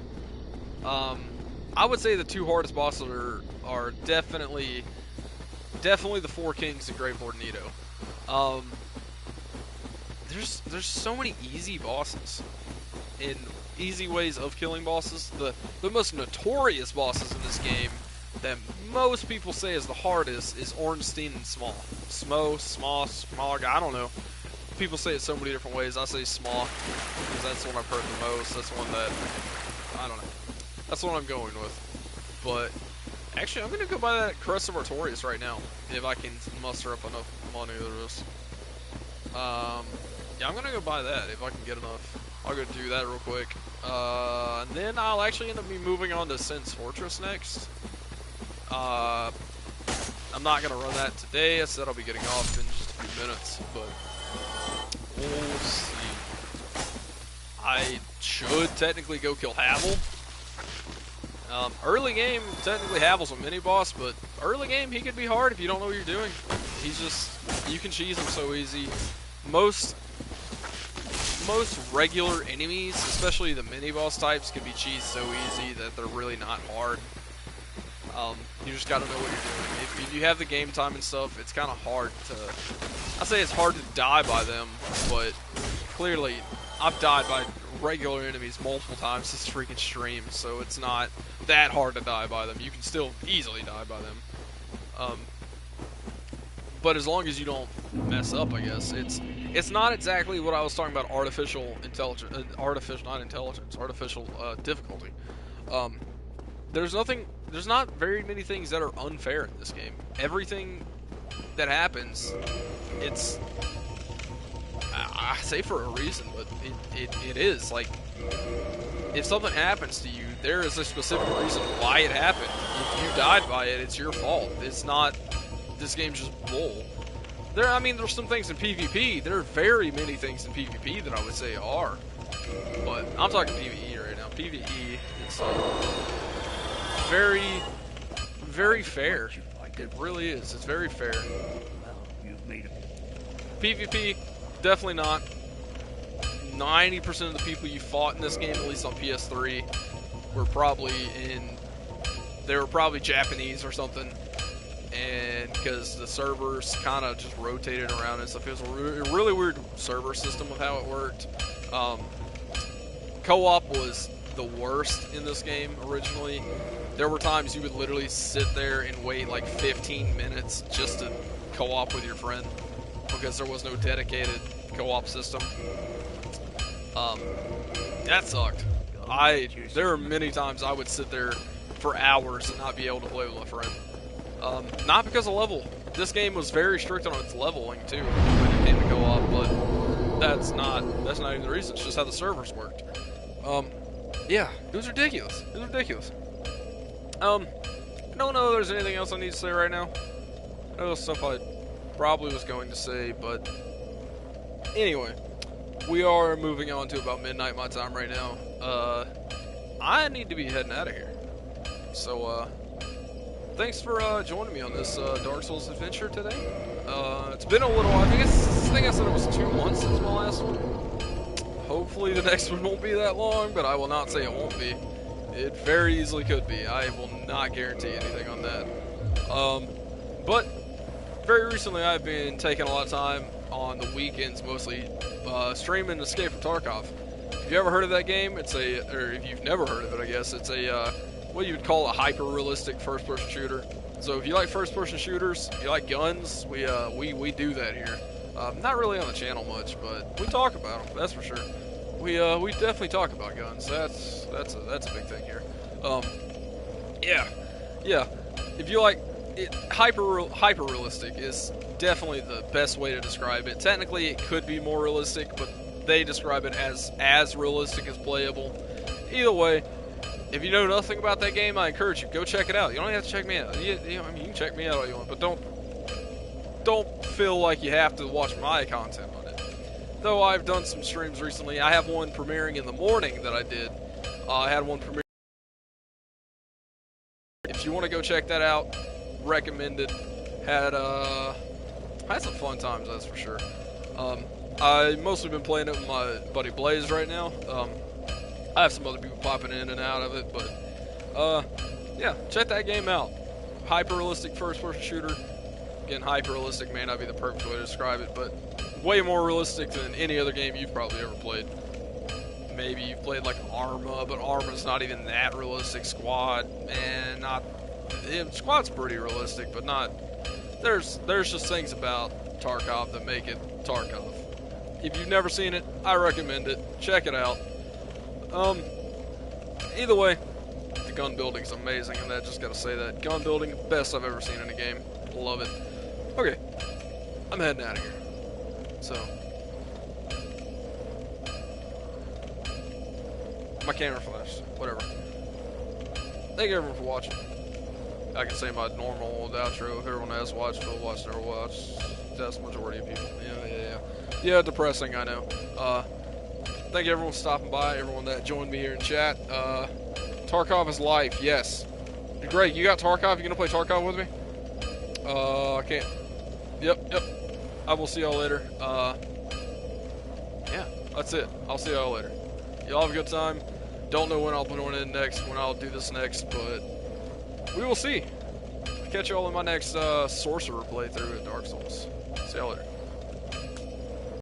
I would say the 2 hardest bosses are definitely the 4 Kings and Gravelord Nito. There's so many easy bosses and easy ways of killing bosses. The most notorious bosses in this game that most people say is the hardest is Ornstein and Smog, I don't know. People say it so many different ways. I say Smog because that's the one I've heard the most. That's one that, I don't know. That's what I'm going with. But actually, I'm going to go buy that Crest of Artorias right now if I can muster up enough money to this. Yeah, I'm going to go buy that if I can get enough. I'll go do that real quick. And then I'll actually end up moving on to Sin's Fortress next. I'm not going to run that today. I said I'll be getting off in just a few minutes, but we'll see. I should technically go kill Havel. Early game, technically Havel's a mini-boss, but early game, he could be hard if you don't know what you're doing. He's just, you can cheese him so easy. Most regular enemies, especially the mini-boss types, can be cheesed so easy that they're really not hard. You just gotta know what you're doing. If you have the game time and stuff, it's kind of hard to, I say it's hard to die by them, but clearly, I've died by regular enemies multiple times this freaking stream, so it's not that hard to die by them. You can still easily die by them. But as long as you don't mess up, I guess. It's not exactly what I was talking about, artificial difficulty. There's not very many things that are unfair in this game. Everything that happens, it's, I say for a reason, but it is. Like, if something happens to you, there is a specific reason why it happened. If you died by it, it's your fault. It's not, this game's just bull. I mean, there's some things in PvP. There are very many things in PvP that I would say are. But I'm talking PvE right now. PvE is very, very fair. It really is. It's very fair. PvP, definitely not. 90% of the people you fought in this game, at least on PS3, were probably Japanese or something. And because the servers kind of just rotated around and stuff, it was a really weird server system of how it worked. Co-op was the worst in this game originally. There were times you would literally sit there and wait like 15 minutes just to co-op with your friend because there was no dedicated co-op system. That sucked. There were many times I would sit there for hours and not be able to play with a friend. Not because of level. This game was very strict on its leveling too when it came to co-op, but that's not even the reason. It's just how the servers worked. Yeah, it was ridiculous. It was ridiculous. I don't know if there's anything else I need to say right now. I know stuff I probably was going to say, but anyway, we are moving on to about midnight my time right now. I need to be heading out of here. So, thanks for joining me on this Dark Souls adventure today. It's been a little while. I think I said it was 2 months since my last one. Hopefully the next one won't be that long, but I will not say it won't be. It very easily could be. I will not guarantee anything on that. But very recently I've been taking a lot of time on the weekends mostly streaming Escape from Tarkov. If you ever heard of that game, or if you've never heard of it, I guess, it's a what you would call a hyper-realistic first-person shooter. So if you like first-person shooters, if you like guns, we do that here. Not really on the channel much, but we talk about them. That's for sure. We definitely talk about guns. That's a big thing here. Yeah. If you like it, hyper-realistic is definitely the best way to describe it. Technically, it could be more realistic, but they describe it as realistic as playable. Either way, if you know nothing about that game, I encourage you, go check it out. You don't have to check me out. I mean, you can check me out all you want, but don't feel like you have to watch my content on it. Though I've done some streams recently. I have one premiering in the morning that I did. I had one premiering. If you want to go check that out, recommend it. Had some fun times, that's for sure. I've mostly been playing it with my buddy Blaze right now. I have some other people popping in and out of it, but yeah, check that game out. Hyper-realistic first-person shooter. Again, hyper-realistic may not be the perfect way to describe it, but way more realistic than any other game you've probably ever played. Maybe you've played like Arma, but Arma's not even that realistic. Squad, Squad's pretty realistic, but not. There's just things about Tarkov that make it Tarkov. If you've never seen it, I recommend it. Check it out. Either way, the gun building's amazing, and I just gotta say that. Gun building, best I've ever seen in a game. Love it. Okay, I'm heading out of here. So, my camera flashed. Whatever. Thank you everyone for watching. I can say my normal old outro. If everyone has watched, will watch, never watch. That's the majority of people. Yeah, depressing, I know. Thank you everyone for stopping by, everyone that joined me here in chat. Tarkov is life, yes. Greg, you got Tarkov? You gonna play Tarkov with me? I can't. Yep. I will see y'all later. Yeah, that's it. I'll see y'all later. Y'all have a good time. Don't know when I'll put one in next, when I'll do this next, but we will see. Catch y'all in my next Sorcerer playthrough at Dark Souls. See y'all later.